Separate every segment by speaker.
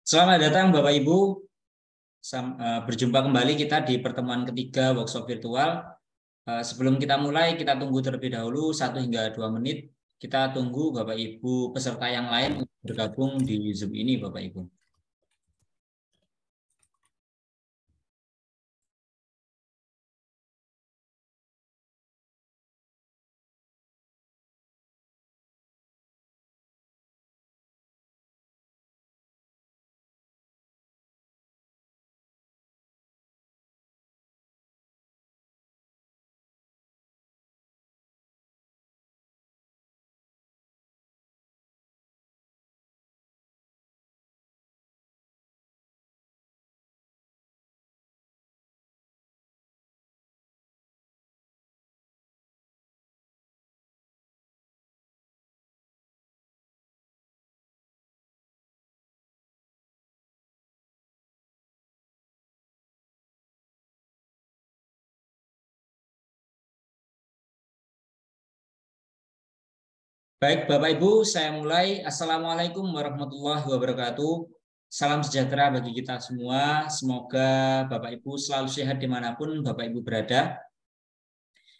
Speaker 1: Selamat datang Bapak Ibu, berjumpa kembali kita di pertemuan ketiga workshop virtual. Sebelum kita mulai, kita tunggu terlebih dahulu 1 hingga 2 menit. Kita tunggu Bapak Ibu peserta yang lain untuk bergabung di Zoom ini Bapak Ibu. Baik Bapak Ibu, saya mulai. Assalamualaikum warahmatullahi wabarakatuh. Salam sejahtera bagi kita semua. Semoga Bapak Ibu selalu sehat dimanapun Bapak Ibu berada.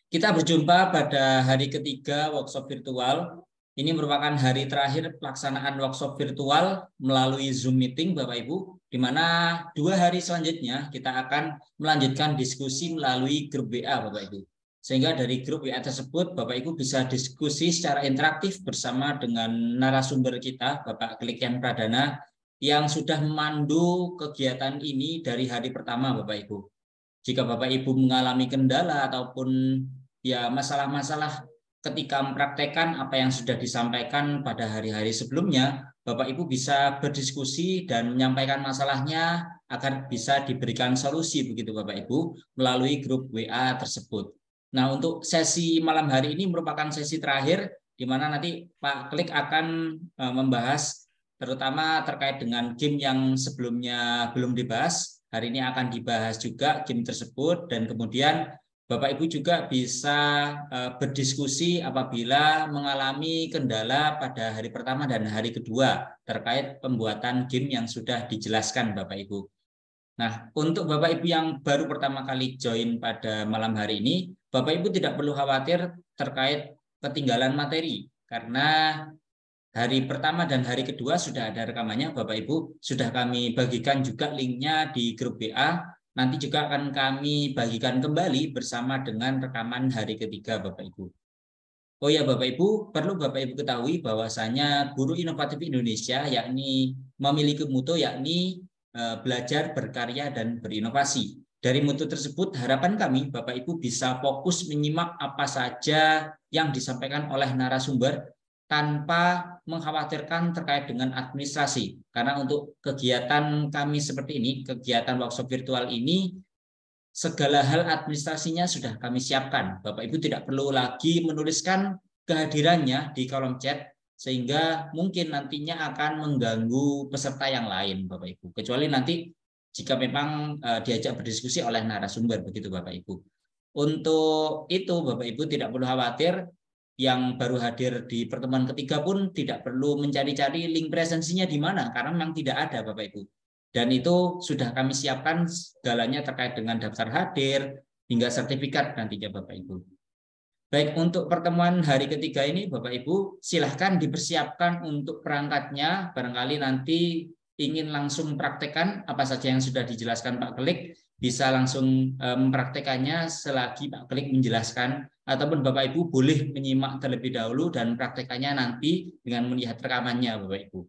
Speaker 1: Kita berjumpa pada hari ketiga workshop virtual. Ini merupakan hari terakhir pelaksanaan workshop virtual melalui Zoom meeting Bapak Ibu, di mana 2 hari selanjutnya kita akan melanjutkan diskusi melalui grup WA Bapak Ibu. Sehingga dari grup WA tersebut Bapak Ibu bisa diskusi secara interaktif bersama dengan narasumber kita, Bapak Klikyan Pradana, yang sudah memandu kegiatan ini dari hari pertama Bapak Ibu. Jika Bapak Ibu mengalami kendala ataupun masalah-masalah ketika mempraktekkan apa yang sudah disampaikan pada hari-hari sebelumnya, Bapak Ibu bisa berdiskusi dan menyampaikan masalahnya agar bisa diberikan solusi begitu Bapak Ibu melalui grup WA tersebut. Nah, untuk sesi malam hari ini merupakan sesi terakhir di mana nanti Pak Klik akan membahas terutama terkait dengan game yang sebelumnya belum dibahas. Hari ini akan dibahas juga game tersebut dan kemudian Bapak Ibu juga bisa berdiskusi apabila mengalami kendala pada hari pertama dan hari kedua terkait pembuatan game yang sudah dijelaskan Bapak Ibu. Nah, untuk Bapak Ibu yang baru pertama kali join pada malam hari ini, Bapak Ibu tidak perlu khawatir terkait ketinggalan materi karena hari pertama dan hari kedua sudah ada rekamannya Bapak Ibu, sudah kami bagikan juga linknya di grup WA. Nanti juga akan kami bagikan kembali bersama dengan rekaman hari ketiga Bapak Ibu. Oh ya Bapak Ibu, perlu Bapak Ibu ketahui bahwasanya Guru Inovatif Indonesia yakni memiliki mutu yakni belajar, berkarya, dan berinovasi. Dari mutu tersebut harapan kami Bapak Ibu bisa fokus menyimak apa saja yang disampaikan oleh narasumber tanpa mengkhawatirkan terkait dengan administrasi. Karena untuk kegiatan kami seperti ini, kegiatan workshop virtual ini, segala hal administrasinya sudah kami siapkan. Bapak Ibu tidak perlu lagi menuliskan kehadirannya di kolom chat, sehingga mungkin nantinya akan mengganggu peserta yang lain, Bapak Ibu. Kecuali nanti jika memang diajak berdiskusi oleh narasumber, begitu Bapak Ibu. Untuk itu Bapak Ibu tidak perlu khawatir, yang baru hadir di pertemuan ketiga pun tidak perlu mencari-cari link presensinya di mana, karena memang tidak ada Bapak Ibu. Dan itu sudah kami siapkan segalanya terkait dengan daftar hadir hingga sertifikat nantinya Bapak Ibu. Baik, untuk pertemuan hari ketiga ini Bapak Ibu silahkan dipersiapkan untuk perangkatnya. Barangkali nanti ingin langsung praktekkan apa saja yang sudah dijelaskan Pak Klik, bisa langsung mempraktekannya selagi Pak Klik menjelaskan, ataupun Bapak Ibu boleh menyimak terlebih dahulu dan praktekannya nanti dengan melihat rekamannya Bapak Ibu.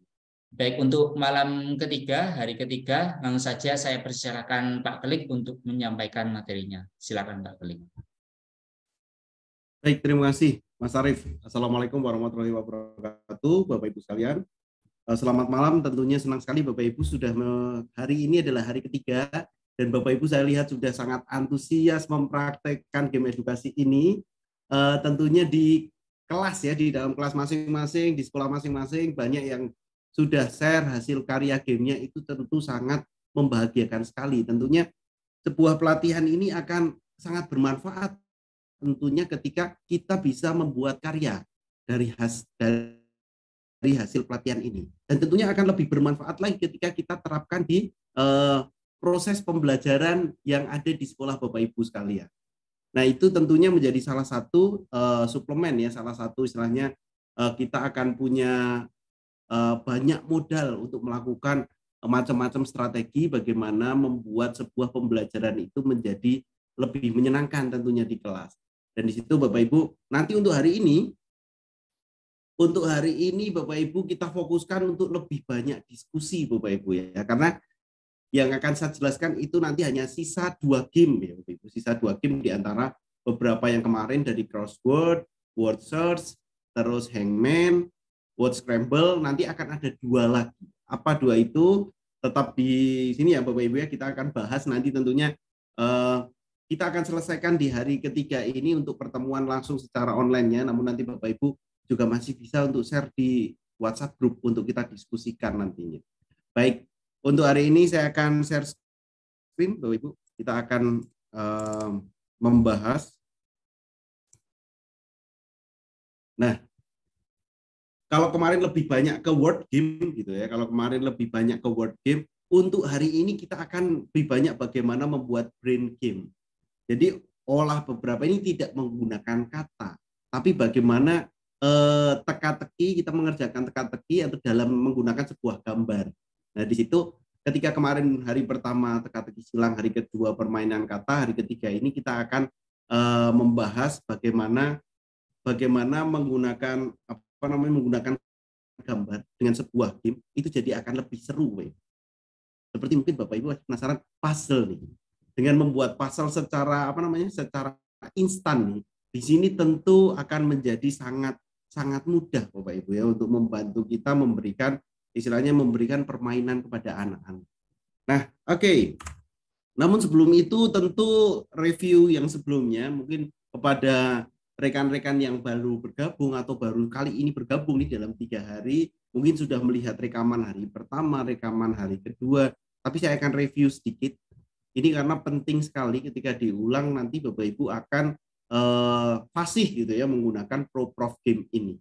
Speaker 1: Baik, untuk malam ketiga, hari ketiga, langsung saja saya persilakan Pak Klik untuk menyampaikan materinya. Silakan Pak Klik.
Speaker 2: Baik, terima kasih Mas Arief. Assalamualaikum warahmatullahi wabarakatuh, Bapak Ibu sekalian. Selamat malam, tentunya senang sekali Bapak Ibu sudah hari ini adalah hari ketiga dan Bapak Ibu saya lihat sudah sangat antusias mempraktekkan game edukasi ini. Tentunya di kelas ya, di dalam kelas masing-masing, di sekolah masing-masing banyak yang sudah share hasil karya gamenya, itu tentu sangat membahagiakan sekali. Tentunya sebuah pelatihan ini akan sangat bermanfaat tentunya ketika kita bisa membuat karya dari hasil pelatihan ini. dan tentunya akan lebih bermanfaat lagi ketika kita terapkan di proses pembelajaran yang ada di sekolah Bapak Ibu sekalian. Nah, itu tentunya menjadi salah satu suplemen ya, salah satu istilahnya kita akan punya banyak modal untuk melakukan macam-macam strategi bagaimana membuat sebuah pembelajaran itu menjadi lebih menyenangkan tentunya di kelas. Dan di situ Bapak Ibu, nanti untuk hari ini Bapak Ibu kita fokuskan untuk lebih banyak diskusi Bapak Ibu ya, karena yang akan saya jelaskan itu nanti hanya sisa 2 game ya Bapak Ibu, sisa 2 game di antara beberapa yang kemarin dari crossword, word search, terus hangman, word scramble, nanti akan ada 2 lagi. Apa 2 itu? Tetap di sini ya Bapak Ibu ya, kita akan bahas nanti tentunya kita akan selesaikan di hari ketiga ini untuk pertemuan langsung secara online-nya, namun nanti Bapak Ibu juga masih bisa untuk share di WhatsApp group untuk kita diskusikan nantinya. Baik, untuk hari ini saya akan share screen, Bapak Ibu. Kita akan membahas. Nah, kalau kemarin lebih banyak ke word game gitu ya, kalau kemarin lebih banyak ke word game, untuk hari ini kita akan lebih banyak bagaimana membuat brain game. Jadi olah beberapa ini tidak menggunakan kata, tapi bagaimana teka-teki, kita mengerjakan teka-teki atau dalam menggunakan sebuah gambar. Nah, di situ ketika kemarin hari pertama teka-teki silang, hari kedua permainan kata, hari ketiga ini kita akan membahas bagaimana menggunakan gambar dengan sebuah game itu jadi akan lebih seru. Seperti mungkin Bapak Ibu penasaran puzzle nih. Dengan membuat puzzle secara secara instan nih, di sini tentu akan menjadi sangat mudah Bapak Ibu ya untuk membantu kita memberikan permainan kepada anak-anak. Nah, oke. Namun sebelum itu tentu review yang sebelumnya mungkin kepada rekan-rekan yang baru bergabung atau baru kali ini bergabung nih dalam 3 hari, mungkin sudah melihat rekaman hari pertama, rekaman hari kedua, tapi saya akan review sedikit. Ini karena penting sekali ketika diulang nanti Bapak Ibu akan fasih gitu ya menggunakan ProProf game ini.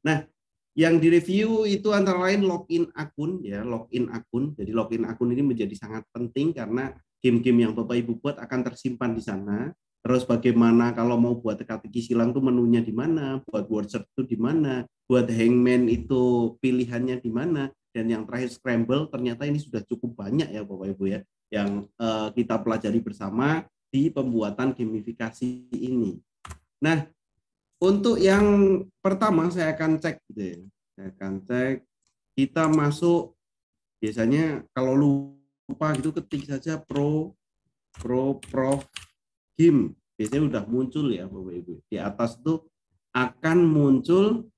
Speaker 2: Nah, yang direview itu antara lain login akun ya, login akun. Jadi login akun ini menjadi sangat penting karena game-game yang Bapak Ibu buat akan tersimpan di sana. Terus bagaimana kalau mau buat teka-teki silang itu menunya di mana, buat word search itu di mana, buat hangman itu pilihannya di mana, dan yang terakhir scramble ternyata ini sudah cukup banyak ya Bapak Ibu ya yang kita pelajari bersama di pembuatan gamifikasi ini. Nah, untuk yang pertama saya akan cek gitu ya. Saya akan cek, kita masuk biasanya kalau lupa gitu ketik saja prof game. Biasanya udah muncul ya Bapak Ibu. Di atas itu akan muncul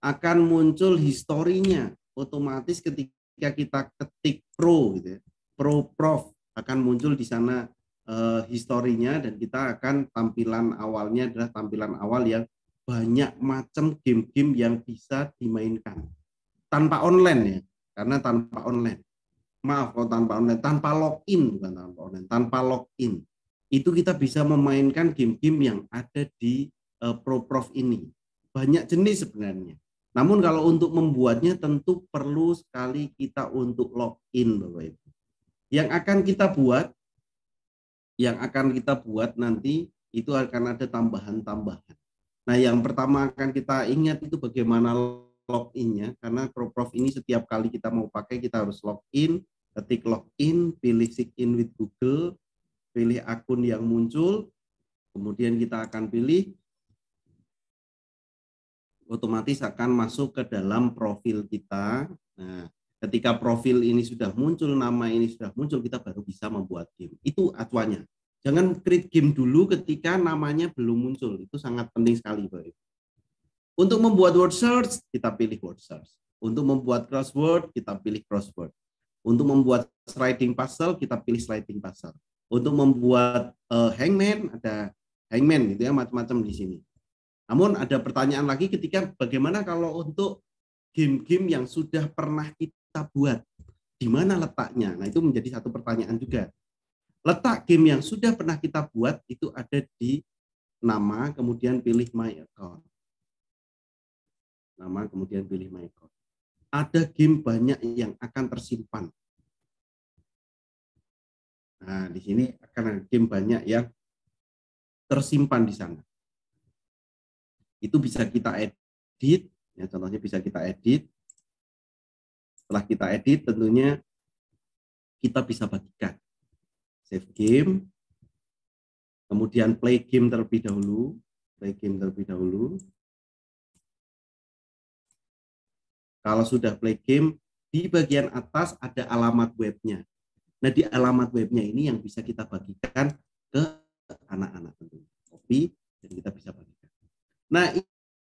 Speaker 2: akan muncul historinya otomatis ketika kita ketik pro gitu ya. Prof akan muncul di sana historinya, dan kita akan tampilan awalnya adalah tampilan awal yang banyak macam game-game yang bisa dimainkan tanpa online ya, karena tanpa online, maaf kalau tanpa online, tanpa login, bukan tanpa online, tanpa login itu kita bisa memainkan game-game yang ada di ProProf ini. Banyak jenis sebenarnya, namun kalau untuk membuatnya tentu perlu sekali kita untuk login Bapak Ibu. Yang akan kita buat nanti itu akan ada tambahan-tambahan. Nah, yang pertama akan kita ingat itu bagaimana login-nya, karena ProProf ini setiap kali kita mau pakai kita harus login, ketik login, pilih sign in with Google, pilih akun yang muncul, kemudian kita akan pilih, otomatis akan masuk ke dalam profil kita. Nah, ketika profil ini sudah muncul, nama ini sudah muncul, kita baru bisa membuat game. Itu acuannya. Jangan create game dulu ketika namanya belum muncul. Itu sangat penting sekali, Bapak. Untuk membuat word search, kita pilih word search. Untuk membuat crossword, kita pilih crossword. Untuk membuat sliding puzzle, kita pilih sliding puzzle. Untuk membuat hangman, ada hangman gitu ya, macam-macam di sini. Namun ada pertanyaan lagi ketika bagaimana kalau untuk game-game yang sudah pernah kita buat, di mana letaknya? Nah, itu menjadi satu pertanyaan juga. Letak game yang sudah pernah kita buat itu ada di nama, kemudian pilih my account. nama, kemudian pilih my account. Ada game banyak yang akan tersimpan. Nah, di sini akan ada game banyak yang tersimpan di sana. Itu bisa kita edit, ya, contohnya bisa kita edit. Setelah kita edit, tentunya kita bisa bagikan. Save game, kemudian play game terlebih dahulu. Play game terlebih dahulu. Kalau sudah play game, di bagian atas ada alamat webnya. Nah, di alamat webnya ini yang bisa kita bagikan ke anak-anak tentunya. Copy dan kita bisa bagikan. Nah,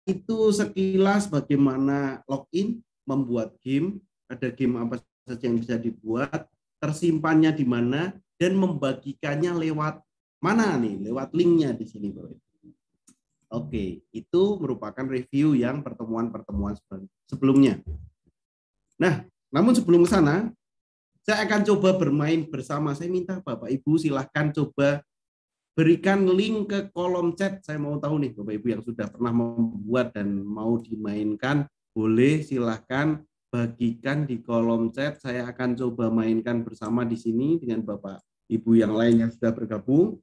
Speaker 2: itu sekilas bagaimana login, membuat game, ada game apa saja yang bisa dibuat, tersimpannya di mana, dan membagikannya lewat mana nih? Lewat linknya di sini, Bapak. Oke, itu merupakan review yang pertemuan-pertemuan sebelumnya. Nah, namun sebelum ke sana, saya akan coba bermain bersama. Saya minta Bapak Ibu silahkan coba berikan link ke kolom chat. Saya mau tahu nih Bapak Ibu yang sudah pernah membuat dan mau dimainkan, boleh silahkan bagikan di kolom chat. Saya akan coba mainkan bersama di sini dengan Bapak Ibu yang lain yang sudah bergabung.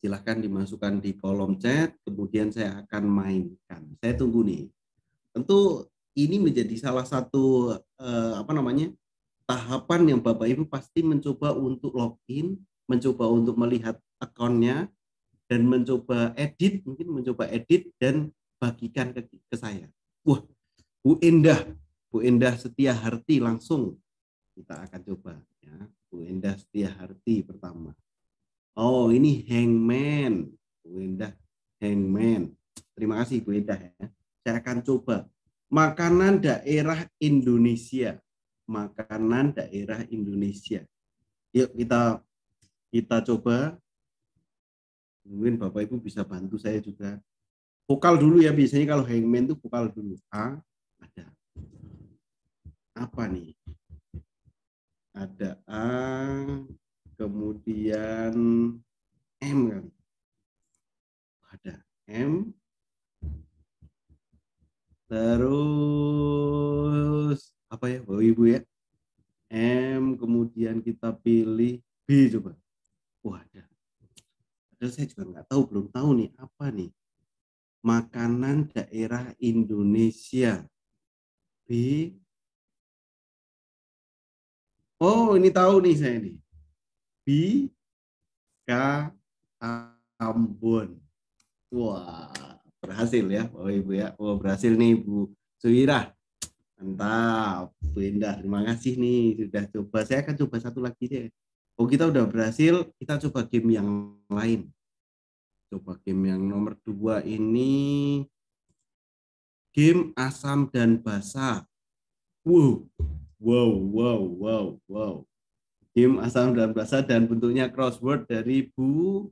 Speaker 2: Silahkan dimasukkan di kolom chat, kemudian saya akan mainkan. Saya tunggu nih. Tentu ini menjadi salah satu tahapan yang Bapak Ibu pasti mencoba untuk login, mencoba untuk melihat akunnya, dan mencoba edit, mungkin mencoba edit dan bagikan ke saya. Wah, Bu Endah Setia Harti langsung kita akan coba ya. Bu Endah Setia Harti pertama. Oh, ini Hangman. Bu Endah Hangman. Terima kasih Bu Endah ya. Saya akan coba makanan daerah Indonesia. Makanan daerah Indonesia. Yuk kita coba. Mungkin Bapak Ibu bisa bantu saya juga. Vokal dulu ya, biasanya kalau Hangman itu vokal dulu. A, ada. Apa nih? Ada A, kemudian M kali. Ada M. Terus apa ya Bapak Ibu ya? M, kemudian kita pilih B coba. Wah, ada. Padahal saya juga nggak tahu, belum tahu nih apa nih. Makanan daerah Indonesia. B. Oh, ini tahu nih saya nih. B, K, Ambon. Wah, berhasil ya Bapak Ibu ya. Wah, berhasil nih Bu Suwirah. Mantap, Bu Indah. Terima kasih nih sudah coba. Saya akan coba satu lagi deh. Oh, kita udah berhasil, kita coba game yang lain. Coba game yang nomor 2 ini. Game asam dan basa. Wow, wow, wow, wow, wow. Game asam dan basa dan bentuknya crossword dari Bu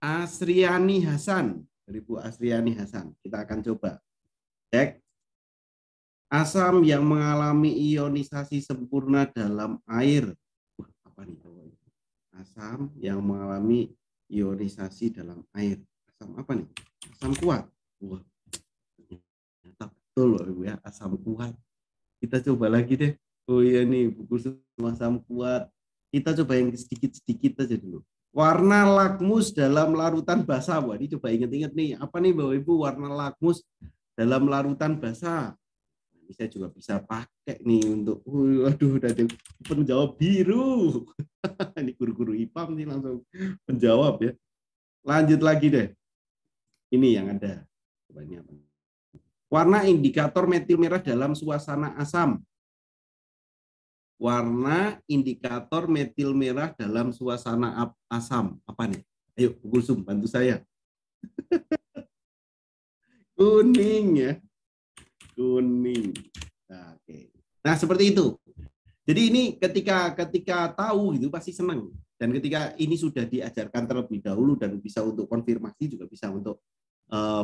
Speaker 2: Asriani Hasan. Dari Bu Asriani Hasan. Kita akan coba. Cek. Asam yang mengalami ionisasi sempurna dalam air. Wah, apa nih? Asam yang mengalami ionisasi dalam air. Asam apa nih? Asam kuat. Wah, ternyata betul loh Ibu ya, asam kuat. Kita coba lagi deh. Oh iya nih, buku semua asam kuat. Kita coba yang sedikit-sedikit aja dulu. Warna lakmus dalam larutan basa. Wah, ini coba ingat-ingat nih. Apa nih Bapak Ibu warna lakmus dalam larutan basa? Ini saya juga bisa pakai nih untuk, waduh, udah ada penjawab biru. Ini guru-guru IPA nih langsung menjawab ya. Lanjut lagi deh. Ini yang ada. Coba ini apa? Warna indikator metil merah dalam suasana asam. Warna indikator metil merah dalam suasana asam. Apa nih? Ayo, Bu Kulsum, bantu saya. Kuning ya. Kuning. Nah, oke. Nah, seperti itu. Jadi ini ketika tahu gitu pasti senang. Dan ketika ini sudah diajarkan terlebih dahulu dan bisa untuk konfirmasi juga bisa untuk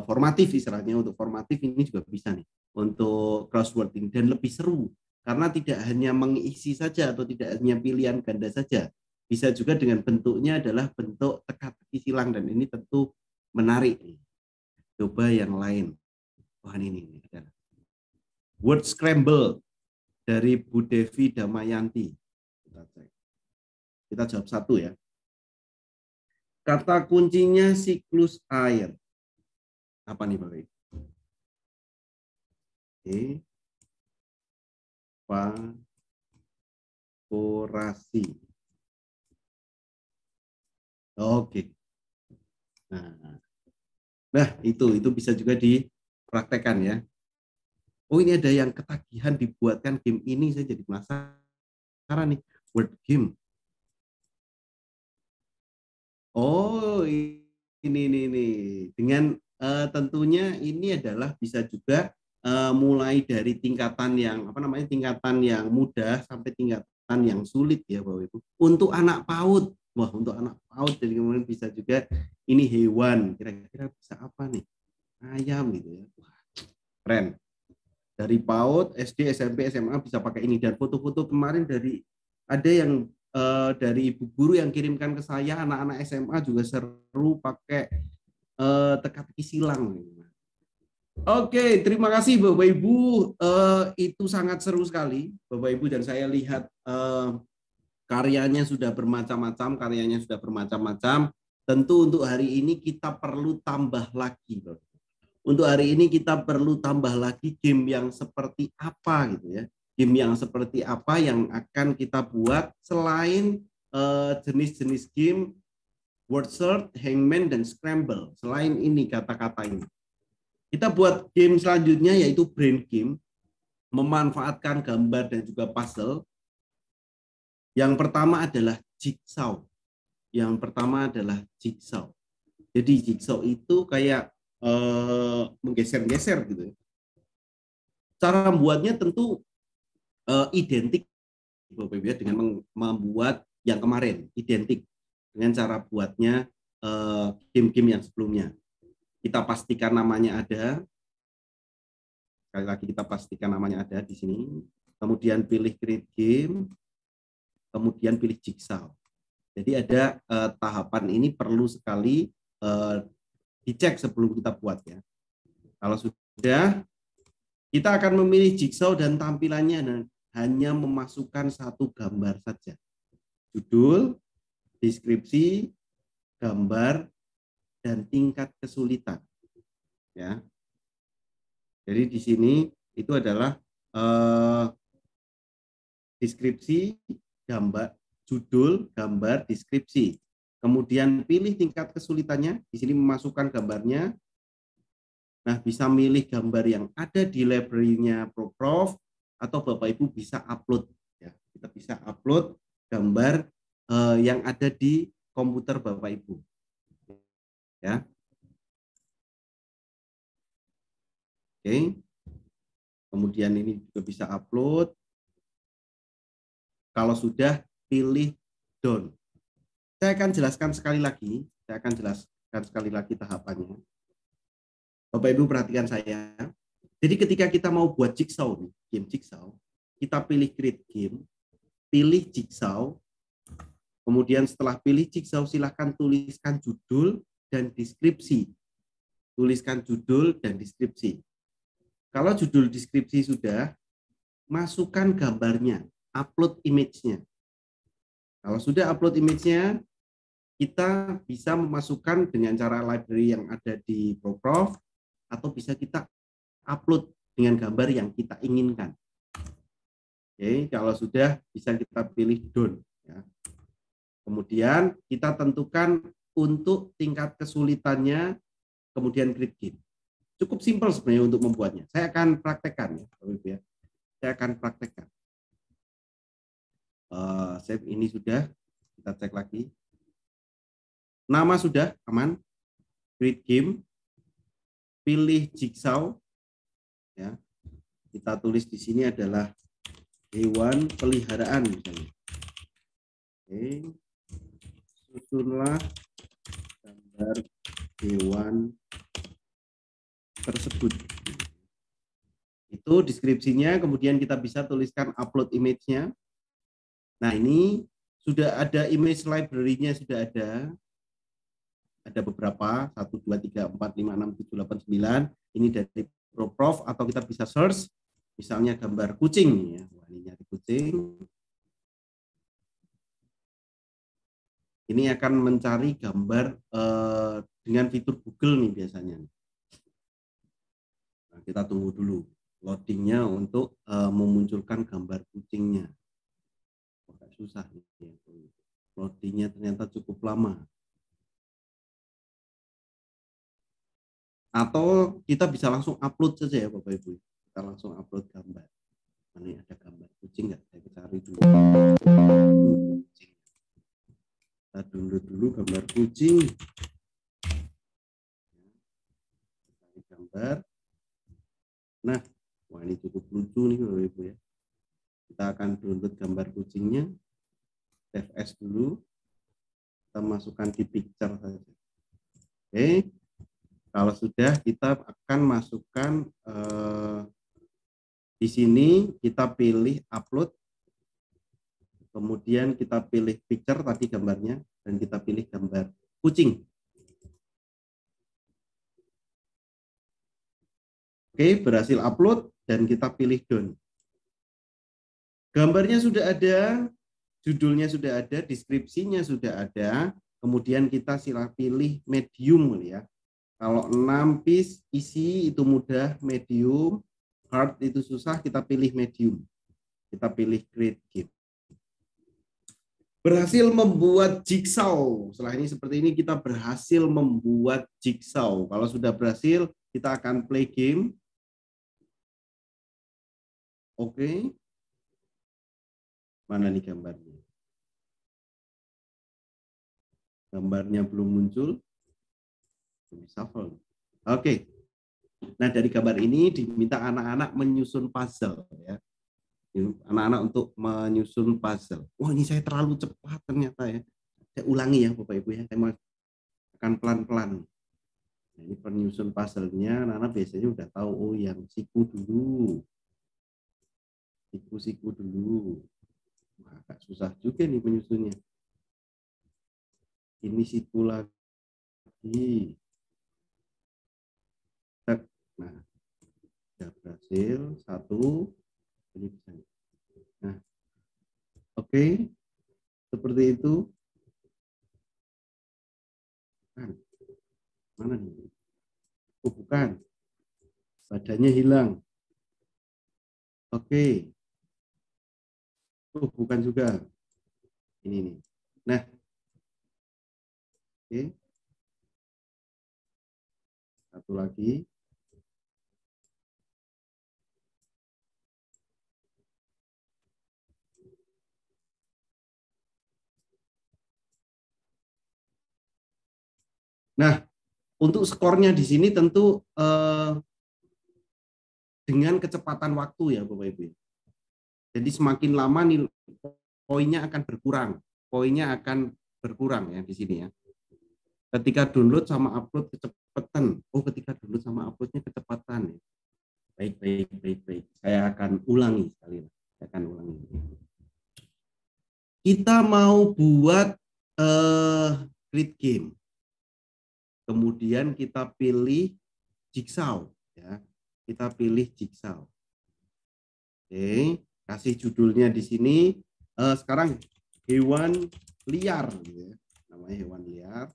Speaker 2: formatif istilahnya, untuk formatif ini juga bisa nih untuk crosswording dan lebih seru karena tidak hanya mengisi saja atau tidak hanya pilihan ganda saja, bisa juga dengan bentuknya adalah bentuk teka-teki silang dan ini tentu menarik nih. Coba yang lain. Wah, ini adalah Word scramble dari Bu Devi Damayanti. Kita cek. Kita jawab satu ya. Kata kuncinya siklus air. Apa nih Bapak? Evaporasi. Oke. Nah, itu bisa juga dipraktekkan ya. Oh, ini ada yang ketagihan dibuatkan game ini, saya jadi penasaran nih. Word game. Oh, ini. Dengan tentunya ini adalah bisa juga mulai dari tingkatan yang tingkatan yang mudah sampai tingkatan yang sulit ya Bapak Ibu. Untuk anak PAUD, wah untuk anak PAUD jadi kemudian bisa juga ini hewan, kira-kira bisa apa nih? Ayam gitu ya. Wah, keren. Dari PAUD, SD, SMP, SMA bisa pakai ini, dan foto-foto kemarin ada yang dari ibu guru yang kirimkan ke saya, anak-anak SMA juga seru pakai teka-teki silang. Oke, terima kasih Bapak Ibu. Itu sangat seru sekali Bapak Ibu, dan saya lihat karyanya sudah bermacam-macam. Tentu untuk hari ini kita perlu tambah lagi. Untuk hari ini kita perlu tambah lagi game yang seperti apa gitu ya. Game yang seperti apa yang akan kita buat selain jenis-jenis game word search, hangman, dan scramble. Selain ini kata-kata ini. Kita buat game selanjutnya yaitu brain game, memanfaatkan gambar dan juga puzzle. Yang pertama adalah jigsaw. Jadi jigsaw itu kayak menggeser-geser gitu. Cara membuatnya tentu identik Bapak Ibu dengan membuat yang kemarin, identik dengan cara buatnya game-game yang sebelumnya. Kita pastikan namanya ada. Sekali lagi kita pastikan namanya ada di sini. Kemudian pilih create game, kemudian pilih jigsaw. Jadi ada tahapan ini perlu sekali dicek sebelum kita buat ya. Kalau sudah, kita akan memilih jigsaw dan tampilannya hanya memasukkan satu gambar saja. Judul, deskripsi, gambar, dan tingkat kesulitan. Ya. Jadi di sini itu adalah deskripsi, gambar, judul, gambar, deskripsi. Kemudian pilih tingkat kesulitannya. Di sini memasukkan gambarnya. Nah, bisa milih gambar yang ada di library-nya Prof, atau Bapak Ibu bisa upload. Ya, kita bisa upload gambar yang ada di komputer Bapak Ibu. Ya. Oke. Kemudian ini juga bisa upload. Kalau sudah, pilih done. Saya akan jelaskan sekali lagi tahapannya. Bapak Ibu perhatikan saya. Jadi ketika kita mau buat jigsaw nih, game jigsaw, kita pilih create game, pilih jigsaw. Kemudian setelah pilih jigsaw, silakan tuliskan judul dan deskripsi. Tuliskan judul dan deskripsi. Kalau judul deskripsi sudah, masukkan gambarnya, upload image-nya. Kalau sudah upload image-nya, kita bisa memasukkan dengan cara library yang ada di Prof, atau bisa kita upload dengan gambar yang kita inginkan. Oke, kalau sudah bisa kita pilih done. Ya. Kemudian kita tentukan untuk tingkat kesulitannya, kemudian create game. Cukup simpel sebenarnya untuk membuatnya. Saya akan praktekkan ya. Saya akan praktekkan. Save ini sudah, kita cek lagi. Nama sudah aman. Create game. Pilih jigsaw. Ya. Kita tulis di sini adalah hewan peliharaan misalnya. Oke. Susunlah gambar hewan tersebut. Itu deskripsinya, kemudian kita bisa tuliskan upload image-nya. Nah, ini sudah ada image library-nya, sudah ada. Ada beberapa, 1, 2, 3, 4, 5, 6, 7, 8, 9. Ini dari Prof, atau kita bisa search. Misalnya gambar kucing ya. Wah, ini nyari kucing. Ini akan mencari gambar dengan fitur Google nih biasanya. Nah, kita tunggu dulu loadingnya untuk memunculkan gambar kucingnya. Agak susah nih. Loadingnya ternyata cukup lama. Atau kita bisa langsung upload saja ya Bapak Ibu. Kita langsung upload gambar. Ini ada gambar kucing nggak? Saya cari dulu. Kita download dulu gambar kucing. Cari gambar. Nah, wah ini cukup lucu nih Bapak Ibu ya. Kita akan download gambar kucingnya. Save as dulu. Kita masukkan di picture saja. Oke. Kalau sudah, kita akan masukkan di sini kita pilih upload, kemudian kita pilih picture tadi gambarnya, dan kita pilih gambar kucing. Oke, berhasil upload dan kita pilih done. Gambarnya sudah ada, judulnya sudah ada, deskripsinya sudah ada, kemudian kita silahkan pilih medium ya. Kalau 6 piece isi itu mudah, medium, hard itu susah, kita pilih medium. Kita pilih create game. Berhasil membuat jigsaw. Setelah ini seperti ini kita berhasil membuat jigsaw. Kalau sudah berhasil, kita akan play game. Oke. Mana nih gambarnya? Gambarnya belum muncul. Oke. Nah, dari gambar ini diminta anak-anak menyusun puzzle ya. Anak-anak untuk menyusun puzzle. Wah, ini saya terlalu cepat ternyata ya. Saya ulangi ya Bapak Ibu ya. Saya akan pelan-pelan. Nah, ini penyusun puzzle-nya, anak-anak biasanya udah tahu, oh yang siku dulu. Siku-siku dulu. Wah, agak susah juga nih penyusunnya. Ini siku lagi. Nah, sudah berhasil. Satu. Ini bisa. Nah, oke. Seperti itu. Kan. Mana nih? Oh, bukan. Badannya hilang. Oke. Oh, bukan juga. Ini nih. Nah. Oke. Satu lagi. Nah, untuk skornya di sini tentu dengan kecepatan waktu ya Bapak Ibu. Jadi semakin lama nih poinnya akan berkurang. Poinnya akan berkurang ya di sini ya. Ketika download sama upload kecepatan. Oh, ketika download sama uploadnya kecepatan ya. Baik. Saya akan ulangi sekali. Saya akan ulangi. Kita mau buat create game. Kemudian kita pilih jigsaw ya. Kita pilih jigsaw. Oke, kasih judulnya di sini. Sekarang hewan liar ya. Namanya hewan liar.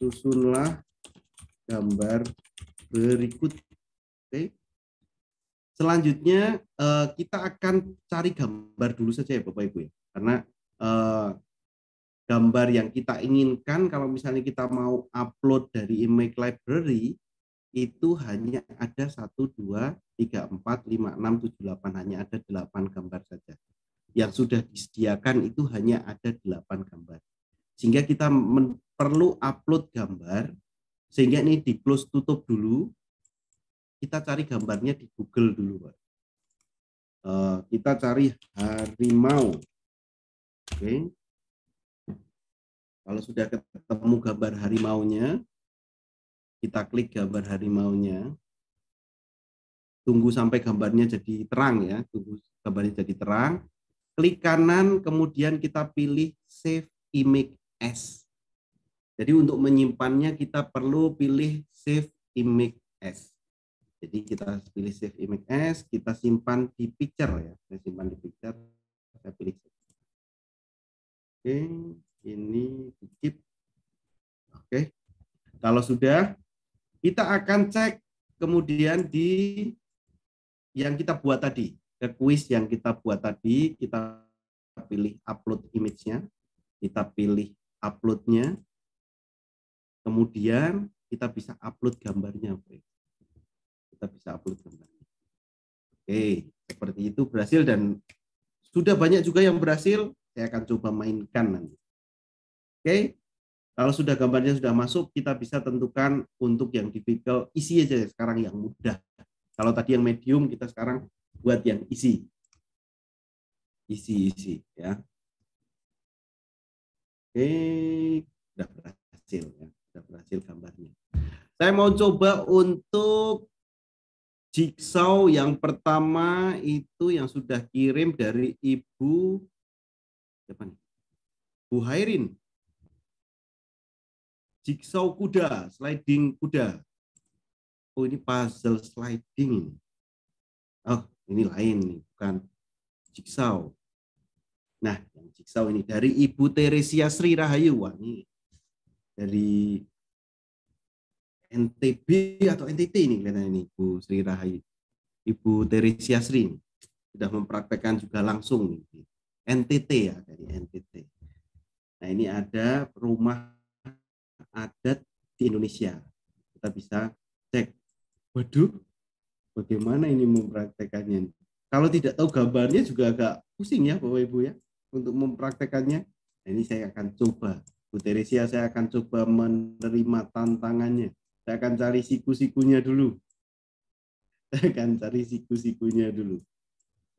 Speaker 2: Susunlah gambar berikut. Oke. Selanjutnya kita akan cari gambar dulu saja ya Bapak Ibu ya. Karena gambar yang kita inginkan kalau misalnya kita mau upload dari image library itu hanya ada 1, 2, 3, 4, 5, 6, 7, 8, hanya ada 8 gambar saja. Yang sudah disediakan itu hanya ada 8 gambar. Sehingga kita perlu upload gambar, sehingga ini di close tutup dulu. Kita cari gambarnya di Google dulu, Pak. Kita cari harimau. Oke. Kalau sudah ketemu gambar harimaunya, kita klik gambar harimaunya. Tunggu sampai gambarnya jadi terang ya. Tunggu gambarnya jadi terang. Klik kanan, kemudian kita pilih Save Image As. Jadi untuk menyimpannya kita perlu pilih Save Image As. Jadi kita pilih save image as, kita simpan di picture ya. Saya simpan di picture, saya pilih save. Oke, ini di keep. Oke, kalau sudah, kita akan cek kemudian di yang kita buat tadi, ke kuis yang kita buat tadi, kita pilih upload image-nya, kita pilih upload-nya, kemudian kita bisa upload gambarnya. Kita bisa upload gambarnya. Oke, seperti itu berhasil dan sudah banyak juga yang berhasil. Saya akan coba mainkan nanti. Oke, kalau sudah gambarnya sudah masuk, kita bisa tentukan untuk yang difficult, isi aja sekarang yang mudah. Kalau tadi yang medium, kita sekarang buat yang isi ya. Oke, sudah berhasil ya, sudah berhasil gambarnya. Saya mau coba untuk jigsaw yang pertama itu yang sudah kirim dari Ibu siapa nih? Bu Hairin. Jigsaw kuda, sliding kuda. Oh, ini puzzle sliding. Oh, ini lain nih, bukan jigsaw. Nah, yang jigsaw ini dari Ibu Teresia Sri Rahayu. Wah, ini dari NTB atau NTT ini kelihatan ini Bu Sri Rahayu. Ibu Teresia Sri sudah mempraktekkan juga langsung nih. NTT ya, dari NTT. Nah, ini ada rumah adat di Indonesia. Kita bisa cek. Waduh, bagaimana ini mempraktekannya? Kalau tidak tahu gambarnya juga agak pusing ya Bapak Ibu ya untuk mempraktekannya. Nah, ini saya akan coba. Bu Teresia, saya akan coba menerima tantangannya. Saya akan cari siku-sikunya dulu. Saya akan cari siku-sikunya dulu.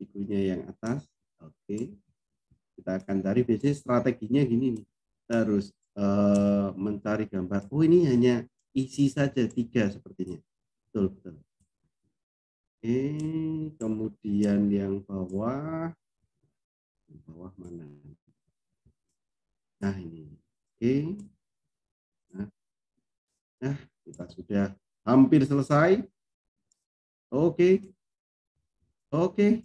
Speaker 2: Sikunya yang atas. Oke. Kita akan cari biasanya strateginya gini nih. Kita harus mencari gambar. Oh, ini hanya isi saja 3 sepertinya. Betul, betul. Oke, kemudian yang bawah mana? Nah, ini. Oke. Nah, kita sudah hampir selesai. Oke. Oke.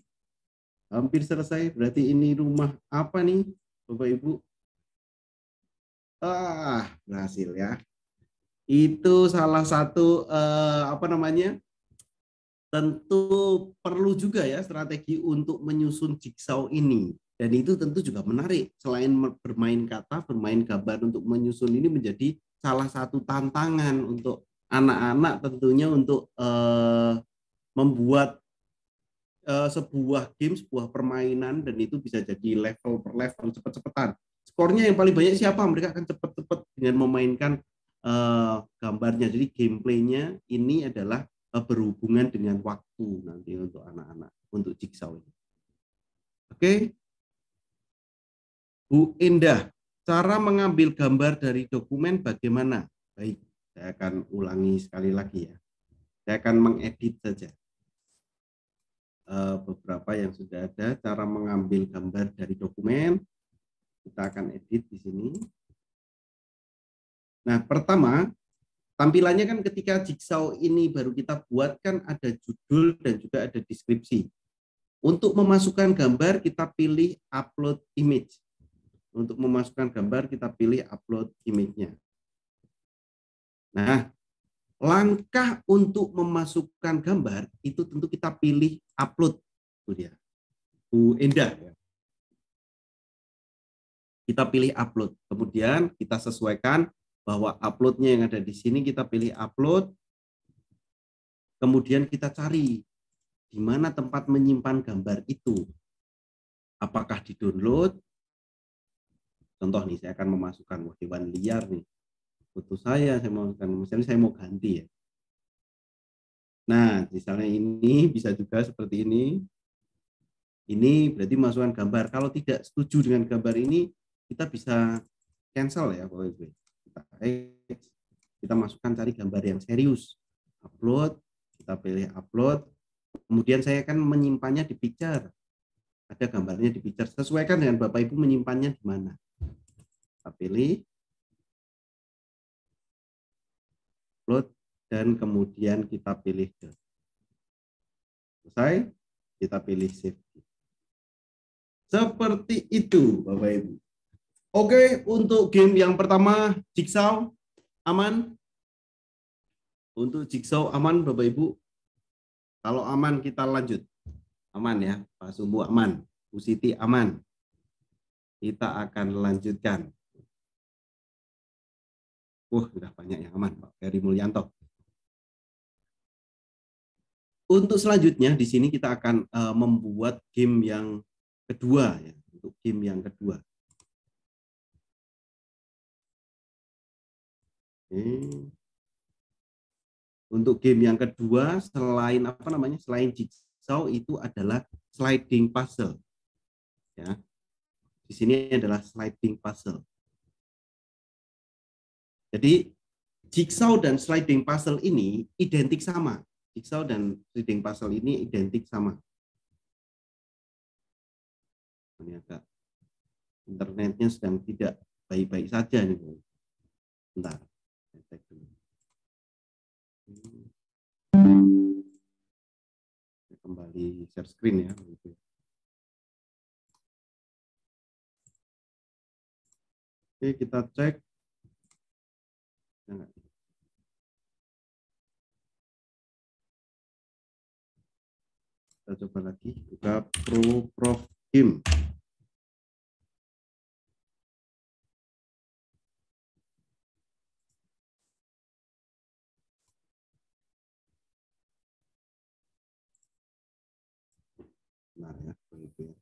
Speaker 2: Hampir selesai. Berarti ini rumah apa nih, Bapak Ibu? Berhasil ya. Itu salah satu apa namanya? Tentu perlu juga ya strategi untuk menyusun jigsaw ini. Dan itu tentu juga menarik. Selain bermain kata, bermain gambar untuk menyusun ini menjadi salah satu tantangan untuk anak-anak tentunya untuk membuat sebuah game, sebuah permainan, dan itu bisa jadi level per level, cepet-cepetan. Skornya yang paling banyak siapa? Mereka akan cepet-cepet dengan memainkan gambarnya. Jadi gameplaynya ini adalah berhubungan dengan waktu nanti untuk anak-anak, untuk jigsaw ini. Oke, Bu Indah, cara mengambil gambar dari dokumen bagaimana? Baik, saya akan ulangi sekali lagi ya. Saya akan mengedit saja beberapa yang sudah ada. Cara mengambil gambar dari dokumen, kita akan edit di sini. Nah, pertama, tampilannya kan ketika jigsaw ini baru kita buat kan ada judul dan juga ada deskripsi. Untuk memasukkan gambar, kita pilih upload image. Untuk memasukkan gambar, kita pilih upload image-nya. Nah, langkah untuk memasukkan gambar, itu tentu kita pilih upload. Itu dia. Bu Endah. Kita pilih upload. Kemudian kita sesuaikan bahwa upload-nya yang ada di sini, kita pilih upload. Kemudian kita cari di mana tempat menyimpan gambar itu. Apakah di download? Contoh nih, saya akan memasukkan hewan liar nih. Foto saya mau misalnya saya mau ganti ya. Nah, misalnya ini bisa juga seperti ini. Ini berarti masukkan gambar. Kalau tidak setuju dengan gambar ini, kita bisa cancel ya, Bapak Ibu. Kita masukkan cari gambar yang serius. Upload, kita pilih upload. Kemudian saya akan menyimpannya di picture. Ada gambarnya di picture. Sesuaikan dengan Bapak Ibu menyimpannya di mana. Kita pilih upload dan kemudian kita pilih Selesai, kita pilih save. Seperti itu, Bapak Ibu. Oke, untuk game yang pertama, Jigsaw, aman? Untuk Jigsaw aman, Bapak Ibu? Kalau aman, kita lanjut. Aman ya, Pak Sumbu aman, Bu Siti aman. Kita akan lanjutkan. Sudah banyak yang aman, Pak Ferry Mulyanto. Untuk selanjutnya, di sini kita akan membuat game yang kedua. Ya, untuk game yang kedua. Oke. Untuk game yang kedua, selain selain Jigsaw itu adalah sliding puzzle. Ya. Di sini adalah sliding puzzle. Jadi Jigsaw dan sliding puzzle ini identik sama. Jigsaw dan sliding puzzle ini identik sama. Ini agak internetnya sedang tidak baik-baik saja nih. Bentar. Saya cek dulu. Saya kembali share screen ya. Oke, kita cek. Kita coba lagi, buka Prof Game. Nah, ya, begitu.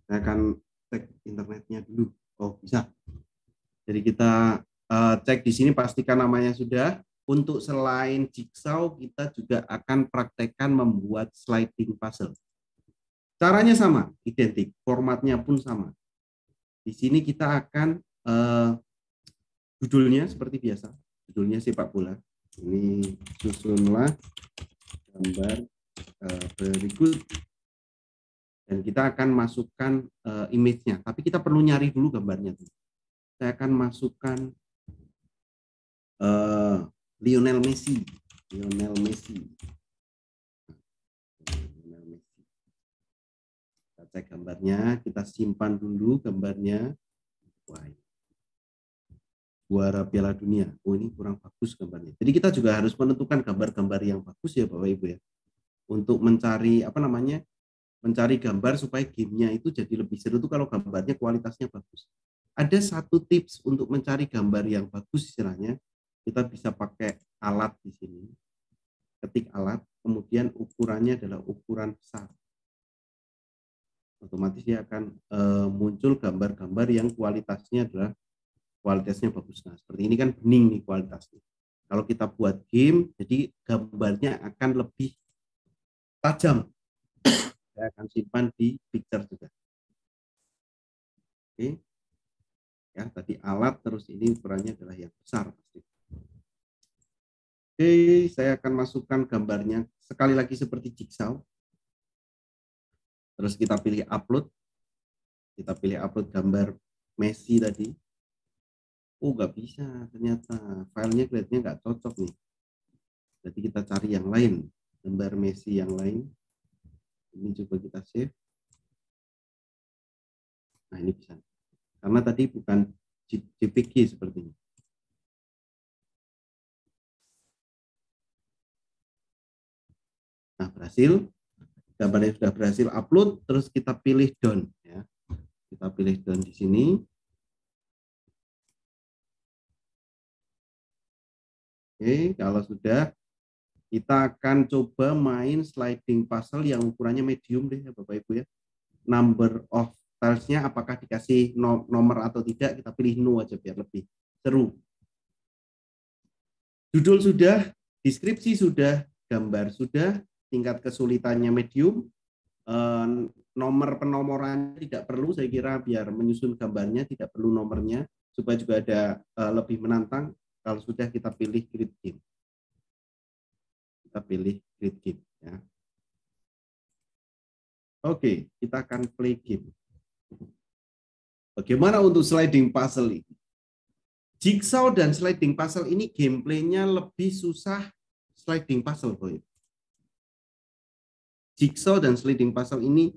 Speaker 2: Saya akan cek internetnya dulu. Oh, bisa. Jadi kita cek di sini, pastikan namanya sudah. Untuk selain Jigsaw, kita juga akan praktekkan membuat sliding puzzle. Caranya sama, identik. Formatnya pun sama. Di sini kita akan judulnya seperti biasa. Judulnya sepak bola. Ini susunlah gambar berikut. Dan kita akan masukkan image-nya. Tapi kita perlu nyari dulu gambarnya. Saya akan masukkan Lionel Messi. Lionel Messi. Kita cek gambarnya, kita simpan dulu gambarnya. Wah, juara Piala Dunia. Oh, ini kurang bagus gambarnya. Jadi kita juga harus menentukan gambar-gambar yang bagus ya Bapak Ibu ya. Untuk mencari mencari gambar supaya gamenya itu jadi lebih seru tuh kalau gambarnya kualitasnya bagus. Ada satu tips untuk mencari gambar yang bagus istilahnya. Kita bisa pakai alat di sini, ketik alat, kemudian ukurannya adalah ukuran besar. Otomatis dia akan muncul gambar-gambar yang kualitasnya bagus. Nah, seperti ini kan bening nih kualitasnya. Kalau kita buat game, jadi gambarnya akan lebih tajam. Saya akan simpan di picture juga. Oke. Ya, tadi alat, terus ini ukurannya adalah yang besar pasti. Oke, saya akan masukkan gambarnya sekali lagi seperti Jigsaw. Terus kita pilih upload. Kita pilih upload gambar Messi tadi. Oh, nggak bisa ternyata. Filenya kelihatannya nggak cocok nih. Jadi kita cari yang lain. Gambar Messi yang lain. Ini coba kita save. Nah, ini bisa. Karena tadi bukan JPG seperti ini. Nah, berhasil. Gambarnya sudah berhasil upload, terus kita pilih down ya. Kita pilih down di sini. Oke, kalau sudah, kita akan coba main sliding puzzle yang ukurannya medium deh ya Bapak Ibu ya. Number of tiles-nya apakah dikasih nomor atau tidak, kita pilih no aja biar lebih seru. Judul sudah, deskripsi sudah, gambar sudah, tingkat kesulitannya medium, nomor penomoran tidak perlu, saya kira biar menyusun gambarnya tidak perlu nomornya, supaya juga ada lebih menantang. Kalau sudah, kita pilih create game. Kita pilih create game ya. Oke, kita akan play game. Bagaimana untuk sliding puzzle ini? Jigsaw dan sliding puzzle ini gameplaynya lebih susah sliding puzzle. Jigsaw dan sliding puzzle ini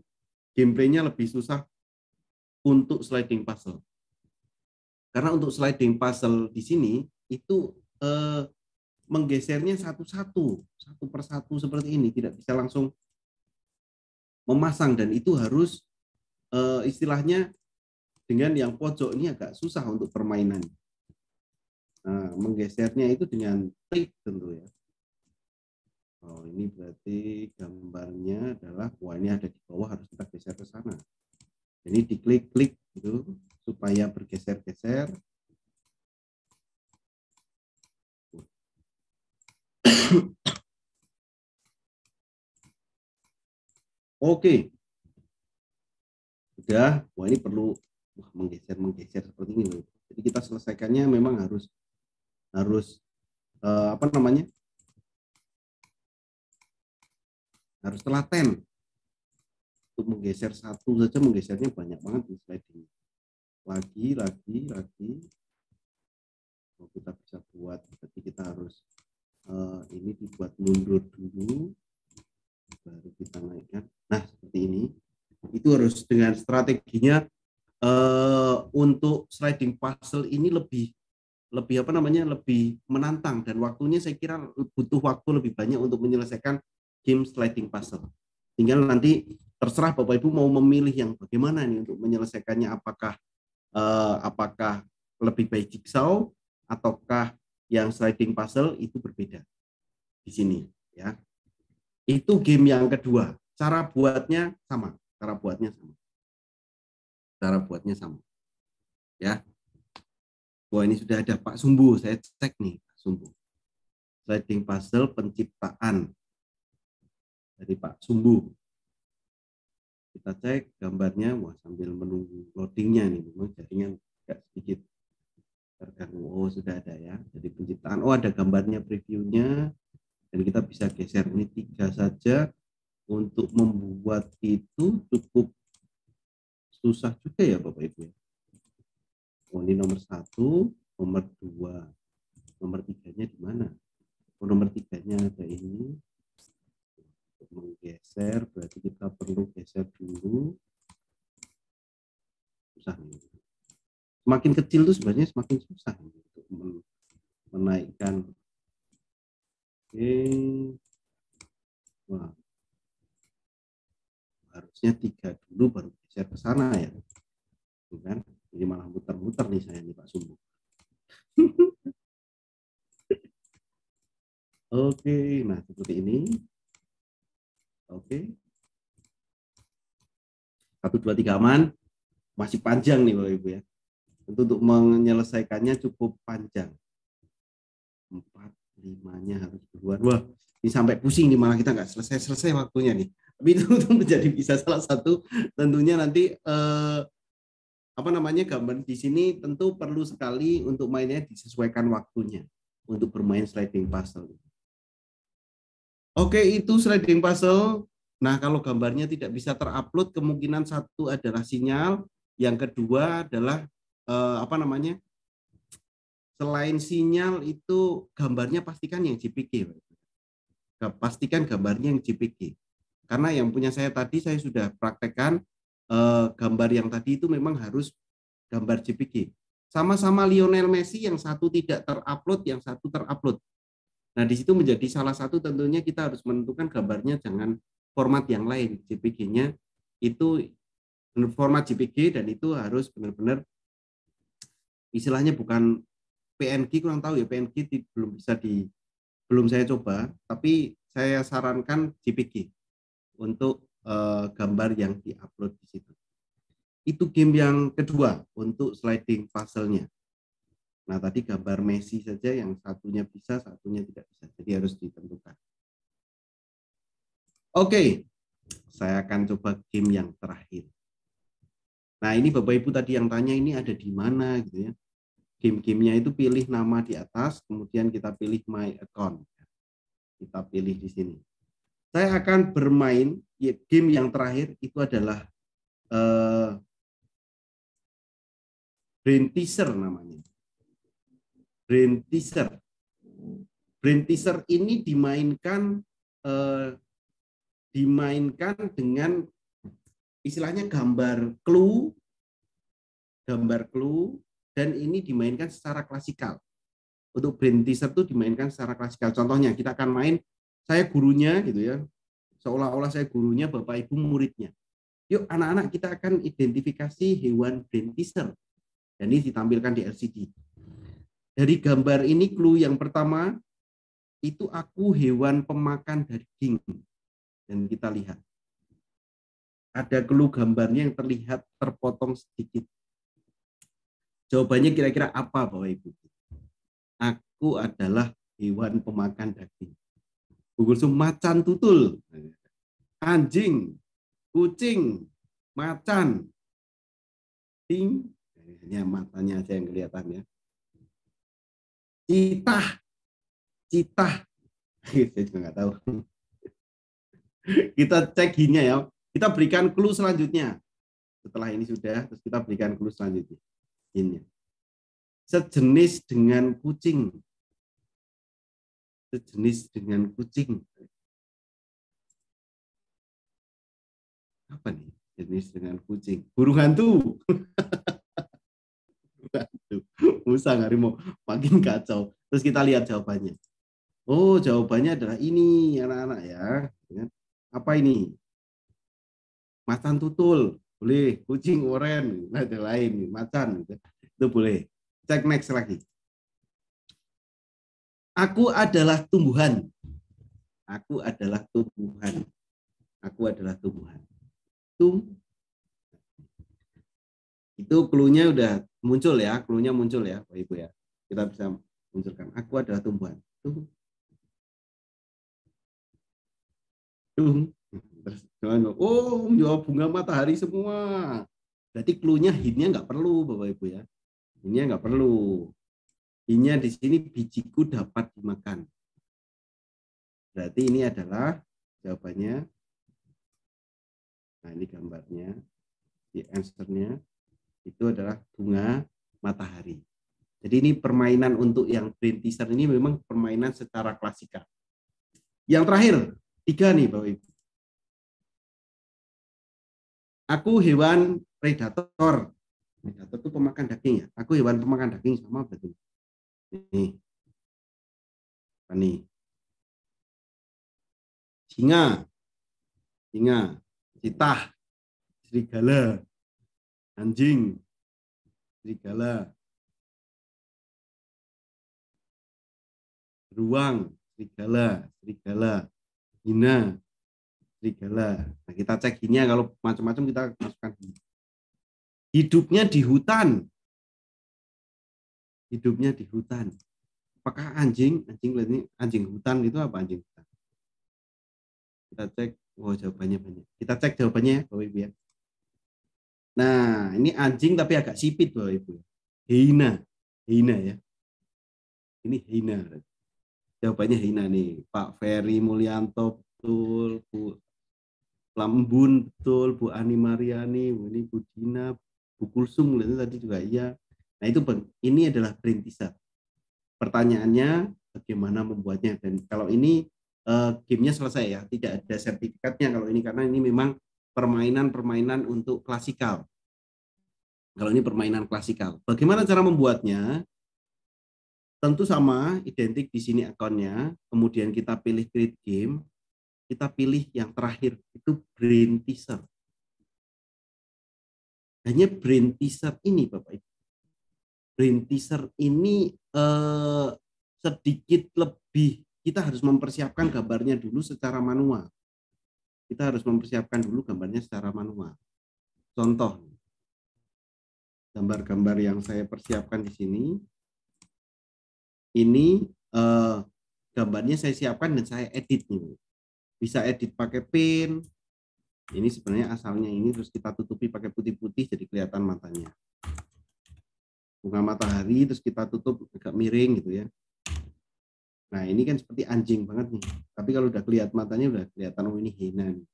Speaker 2: gameplaynya lebih susah untuk sliding puzzle. Karena untuk sliding puzzle di sini itu menggesernya satu-satu, satu persatu seperti ini, tidak bisa langsung memasang, dan itu harus istilahnya dengan yang pojok ini agak susah untuk permainan. Nah, menggesernya itu dengan trik tentu ya. Oh, ini berarti gambarnya adalah, wah ini ada di bawah, harus kita geser ke sana. Jadi diklik-klik gitu supaya bergeser-geser. Oke. Sudah, wah ini perlu menggeser seperti ini. Jadi kita selesaikannya memang harus apa namanya? Harus telaten. Untuk menggeser satu saja, menggesernya banyak banget di sliding. Lagi. Oh, kita bisa buat, berarti kita harus ini dibuat mundur dulu, baru kita naikkan. Nah, seperti ini. Itu harus dengan strateginya. Untuk sliding puzzle ini lebih apa namanya, lebih menantang, dan waktunya saya kira butuh waktu lebih banyak untuk menyelesaikan game sliding puzzle. Tinggal nanti terserah Bapak Ibu mau memilih yang bagaimana nih untuk menyelesaikannya, apakah lebih baik jigsaw ataukah yang sliding puzzle, itu berbeda di sini ya. Itu game yang kedua. Cara buatnya sama. Ya. Wah, ini sudah ada Pak Sumbu, saya cek nih Pak Sumbu. Sliding puzzle penciptaan dari Pak Sumbu. Kita cek gambarnya, wah sambil menunggu loadingnya nih, memang jaringan agak sedikit terganggu. Oh, sudah ada ya. Jadi penciptaan, oh ada gambarnya, previewnya, dan kita bisa geser. Ini 3 saja. Untuk membuat itu cukup susah juga ya Bapak Ibu. Oh, ini nomor 1, nomor 2, nomor 3-nya di mana? Oh, nomor 3-nya ada ini. Untuk menggeser, berarti kita perlu geser dulu. Susah nih. Semakin kecil tuh sebenarnya semakin susah untuk menaikkan. Oke. Wah. Harusnya 3 dulu baru geser ke sana ya. Kan? Ini malah muter-muter nih saya nih Pak Sumbu. Oke, nah seperti ini. Oke. 1, 2, 3 aman. Masih panjang nih Bapak Ibu ya. Tentu untuk menyelesaikannya cukup panjang. 4, 5-nya harus duluan. Wah, ini sampai pusing nih, malah kita nggak selesai waktunya nih. Tapi itu menjadi bisa salah satu tentunya nanti apa namanya, gambar di sini tentu perlu sekali untuk mainnya disesuaikan waktunya untuk bermain sliding puzzle. Oke, itu sliding puzzle. Nah, kalau gambarnya tidak bisa terupload, kemungkinan satu adalah sinyal, yang kedua adalah apa namanya, selain sinyal itu gambarnya pastikan yang JPG. Pastikan gambarnya yang JPG. Karena yang punya saya tadi saya sudah praktekkan, gambar yang tadi itu memang harus gambar JPG. Sama-sama Lionel Messi, yang satu tidak terupload, yang satu terupload. Nah, di situ menjadi salah satu tentunya kita harus menentukan gambarnya jangan format yang lain. JPG-nya itu format JPG, dan itu harus benar-benar istilahnya bukan PNG, kurang tahu ya, PNG belum saya coba, tapi saya sarankan JPG untuk gambar yang diupload di situ. Itu game yang kedua untuk sliding puzzle-nya. Nah, tadi gambar Messi saja yang satunya bisa, satunya tidak bisa. Jadi harus ditentukan. Oke, saya akan coba game yang terakhir. Nah, ini Bapak Ibu tadi yang tanya ini ada di mana gitu ya. Game-gamenya itu pilih nama di atas, kemudian kita pilih My Account. Kita pilih di sini. Saya akan bermain game yang terakhir, itu adalah Brain Teaser namanya. Brain Teaser. Brain Teaser ini dimainkan dimainkan dengan istilahnya gambar clue, dan ini dimainkan secara klasikal. Untuk brain teaser itu dimainkan secara klasikal. Contohnya kita akan main, saya gurunya gitu ya, seolah-olah saya gurunya, Bapak Ibu muridnya. Yuk anak-anak kita akan identifikasi hewan brain teaser. Dan ini ditampilkan di LCD. Dari gambar ini clue yang pertama, itu aku hewan pemakan daging. Dan kita lihat. Ada clue gambarnya yang terlihat terpotong sedikit. Jawabannya kira-kira apa Bapak Ibu? Aku adalah hewan pemakan daging. Gugulsum macan tutul. Anjing, kucing, macan. Ting. Hanya matanya aja yang kelihatan ya. Citah. Saya juga nggak tahu. Kita cek hint-nya ya. Kita berikan clue selanjutnya. Setelah ini sudah, terus kita berikan clue selanjutnya. Hint-nya. Sejenis dengan kucing. Sejenis dengan kucing. Apa nih? Jenis dengan kucing. Burung hantu. Musang harimau. Makin kacau. Terus kita lihat jawabannya. Oh, jawabannya adalah ini, anak-anak ya. Apa ini? Macan tutul. Boleh. Kucing oren. Nah, ada lain. Macan. Itu boleh. Cek next lagi. Aku adalah tumbuhan. Aku adalah tumbuhan. Aku adalah tumbuhan. Itu clue-nya udah muncul ya. Clue-nya muncul ya, Bapak Ibu ya. Kita bisa munculkan. Aku adalah tumbuhan. Oh, menjawab bunga matahari semua. Berarti clue-nya hint-nya nggak perlu, Bapak Ibu ya. Hint-nya nggak perlu. Hint-nya di sini bijiku dapat dimakan. Berarti ini adalah jawabannya. Nah, ini gambarnya. Di answer-nya itu adalah bunga matahari. Jadi ini permainan untuk yang brain teaser ini memang permainan secara klasikal. Yang terakhir, 3 nih Bapak Ibu. Aku hewan predator. Predator itu pemakan daging ya. Aku hewan pemakan daging sama berarti. Ini. Apa nih? Singa. Citah. Serigala. Anjing. Serigala. Beruang. Serigala. Hina. Serigala. Nah, kita cek hina, kalau macam-macam kita masukkan. Hidupnya di hutan. Apakah anjing ini anjing hutan itu apa anjing hutan? Kita cek, jawabannya banyak. Kita cek jawabannya ya, Bapak Ibu ya. Nah, ini anjing tapi agak sipit Bapak Ibu. Hina ya. Ini hina. Jawabannya hina nih. Pak Ferry Mulyanto betul, Bu Lambun betul, Bu Ani Mariani, Bu Dina, Bu Kulsum tadi juga iya. Nah, ini adalah brain teaser. Pertanyaannya bagaimana membuatnya, dan kalau ini gamenya selesai ya, tidak ada sertifikatnya kalau ini, karena ini memang permainan untuk klasikal. Kalau ini permainan klasikal. Bagaimana cara membuatnya? Tentu sama, identik di sini akunnya, kemudian kita pilih create game, kita pilih yang terakhir, itu brain teaser. Hanya brain teaser ini Bapak Ibu. Brain teaser ini sedikit lebih, kita harus mempersiapkan gambarnya dulu secara manual. Kita harus mempersiapkan dulu gambarnya secara manual. Contoh, gambar-gambar yang saya persiapkan di sini, ini gambarnya saya siapkan dan saya edit nih. Bisa edit pakai pin. Ini sebenarnya asalnya ini, terus kita tutupi pakai putih-putih jadi kelihatan matanya. Bunga matahari, terus kita tutup agak miring gitu ya. Nah, ini kan seperti anjing banget nih. Tapi kalau udah kelihatan matanya udah kelihatan, oh ini hina nih.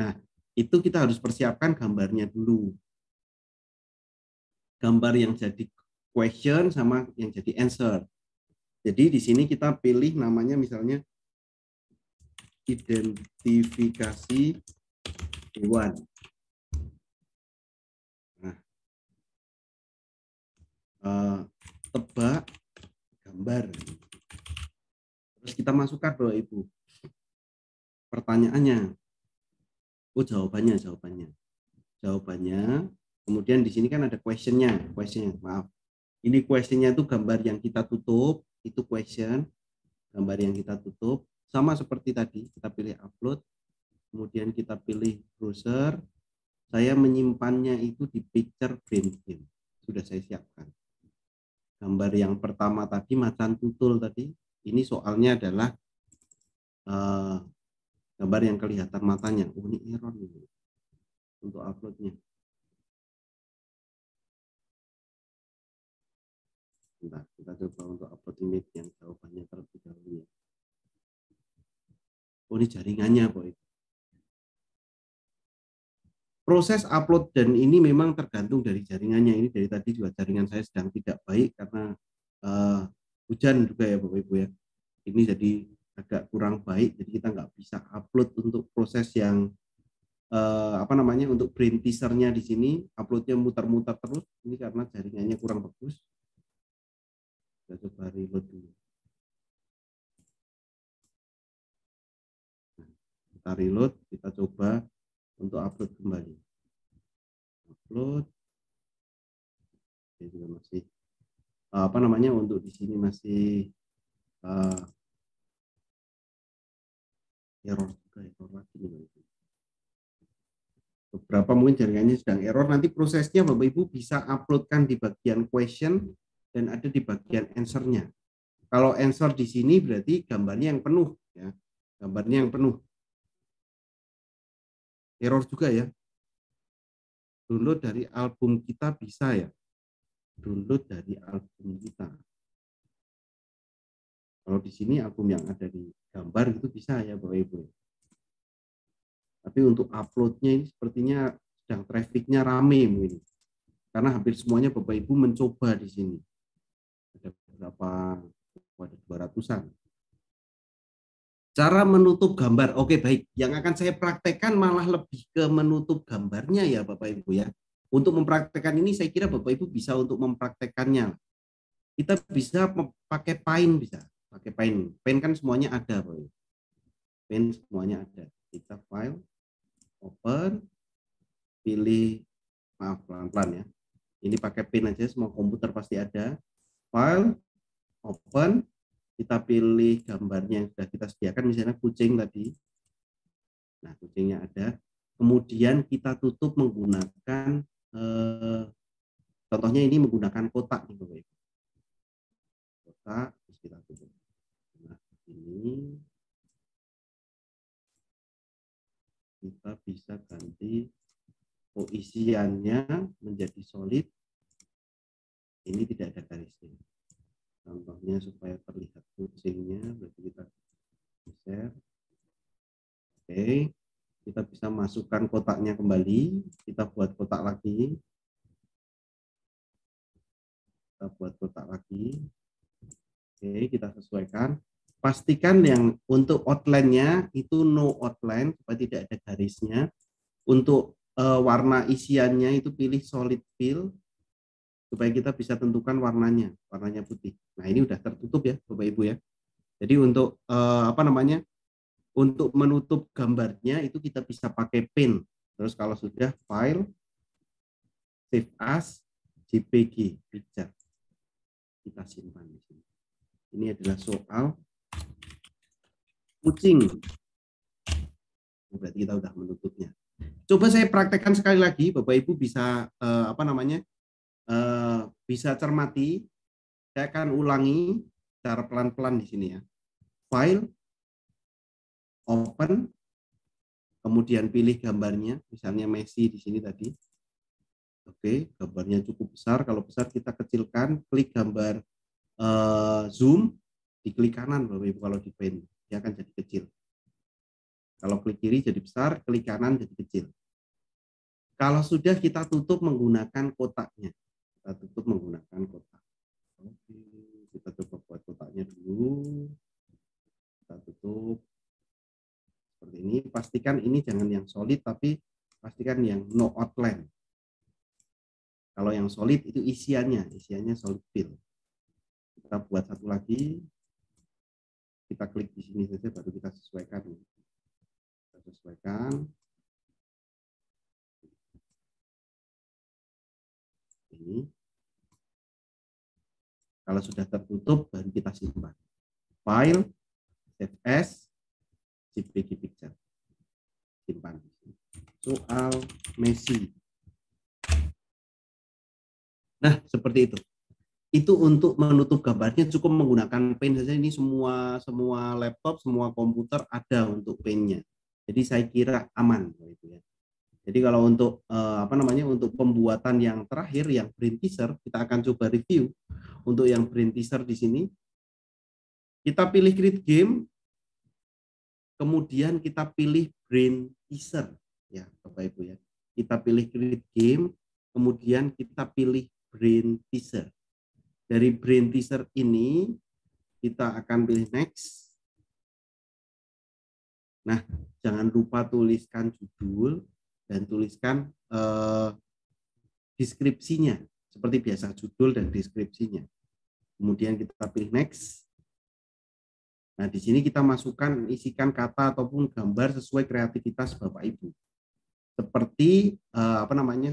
Speaker 2: Nah, itu kita harus persiapkan gambarnya dulu. Gambar yang jadi question sama yang jadi answer. Jadi di sini kita pilih namanya misalnya identifikasi hewan. Nah, tebak gambar. Terus kita masukkan Bapak Ibu pertanyaannya. Oh, jawabannya. Kemudian di sini kan ada questionnya. Maaf. Ini questionnya itu gambar yang kita tutup, itu question. Gambar yang kita tutup sama seperti tadi, kita pilih upload, kemudian kita pilih browser. Saya menyimpannya itu di picture brain. Sudah saya siapkan. Gambar yang pertama tadi macan tutul tadi, ini soalnya adalah gambar yang kelihatan matanya. Oh, ini error ini untuk uploadnya. Bentar, kita coba untuk upload image yang jawabannya terlebih dahulu. Oh, ini jaringannya, Boy. Proses upload dan ini memang tergantung dari jaringannya. Ini dari tadi juga jaringan saya sedang tidak baik karena hujan juga ya, Bapak Ibu ya. Ini jadi agak kurang baik, jadi kita nggak bisa upload untuk proses yang untuk brain teasernya di sini. Uploadnya muter-muter terus. Ini karena jaringannya kurang bagus. Kita coba reload dulu. Nah, kita reload, kita coba untuk upload kembali. Upload. Ini juga masih untuk di sini masih error lagi nih. Beberapa mungkin jaringannya sedang error. Nanti prosesnya Bapak Ibu bisa uploadkan di bagian question dan ada di bagian answer-nya. Kalau answer di sini berarti gambarnya yang penuh ya. Gambarnya yang penuh. Error juga ya. Download dari album kita bisa ya. Download dari album kita. Kalau di sini album yang ada di gambar itu bisa ya Bapak Ibu. Tapi untuk uploadnya ini sepertinya sedang trafficnya rame mungkin. Karena hampir semuanya Bapak Ibu mencoba di sini. Ada berapa? Ada 200-an. Cara menutup gambar. Oke, baik. Yang akan saya praktekkan malah lebih ke menutup gambarnya ya Bapak Ibu ya. Untuk mempraktekkan ini saya kira Bapak Ibu bisa untuk mempraktekkannya. Kita bisa pakai Paint bisa. Pakai Paint. Paint kan semuanya ada Bapak Ibu. Paint semuanya ada. Kita file, open, pilih, maaf pelan-pelan ya. Ini pakai Paint aja, semua komputer pasti ada. File, open, kita pilih gambarnya yang sudah kita sediakan, misalnya kucing tadi. Nah, kucingnya ada. Kemudian kita tutup menggunakan, contohnya ini menggunakan kotak nih Bapak Ibu. Kotak, terus kita tutup. Nah, ini kita bisa ganti isiannya menjadi solid. Ini tidak ada garisnya. Contohnya supaya terlihat kucingnya, berarti kita share. Oke, kita bisa masukkan kotaknya kembali. Kita buat kotak lagi. Oke, kita sesuaikan. Pastikan yang untuk outline-nya itu no outline supaya tidak ada garisnya. Untuk warna isiannya itu pilih solid fill supaya kita bisa tentukan warnanya putih. Nah, ini udah tertutup ya Bapak Ibu ya. Jadi untuk untuk menutup gambarnya itu kita bisa pakai Paint. Terus kalau sudah file, save as, JPG, picture. Kita simpan di sini. Ini adalah soal kucing. Berarti kita sudah menutupnya. Coba saya praktekkan sekali lagi, Bapak Ibu bisa bisa cermati. Saya akan ulangi secara pelan-pelan di sini ya. File, open, kemudian pilih gambarnya, misalnya Messi di sini tadi. Oke, gambarnya cukup besar. Kalau besar kita kecilkan, klik gambar zoom, diklik kanan Bapak Ibu kalau di Paint, dia akan jadi kecil. Kalau klik kiri jadi besar, klik kanan jadi kecil. Kalau sudah kita tutup menggunakan kotaknya. Kita tutup menggunakan kotak. Oke, kita coba buat kotaknya dulu. Kita tutup. ini pastikan ini jangan yang solid, tapi pastikan yang no outline. Kalau yang solid itu isiannya solid fill. Kita buat satu lagi, kita klik di sini saja, baru kita sesuaikan. Kita sesuaikan. Ini. Kalau sudah tertutup, baru kita simpan. File, save as, JPG picture. Simpan. Soal Messi. Nah, seperti itu. Itu untuk menutup gambarnya cukup menggunakan pen saja. Ini semua laptop, semua komputer ada untuk pennya. Jadi saya kira aman gitu ya. Jadi kalau untuk untuk pembuatan yang terakhir yang brain teaser, kita akan coba review. Untuk yang brain teaser di sini, kita pilih create game, kemudian kita pilih brain teaser ya, Bapak Ibu ya. Kita pilih create game, kemudian kita pilih brain teaser. Dari brain teaser ini kita akan pilih next. Nah, jangan lupa tuliskan judul dan tuliskan deskripsinya seperti biasa, judul dan deskripsinya. Kemudian kita pilih next. Nah, di sini kita masukkan, isikan kata ataupun gambar sesuai kreativitas Bapak Ibu. Seperti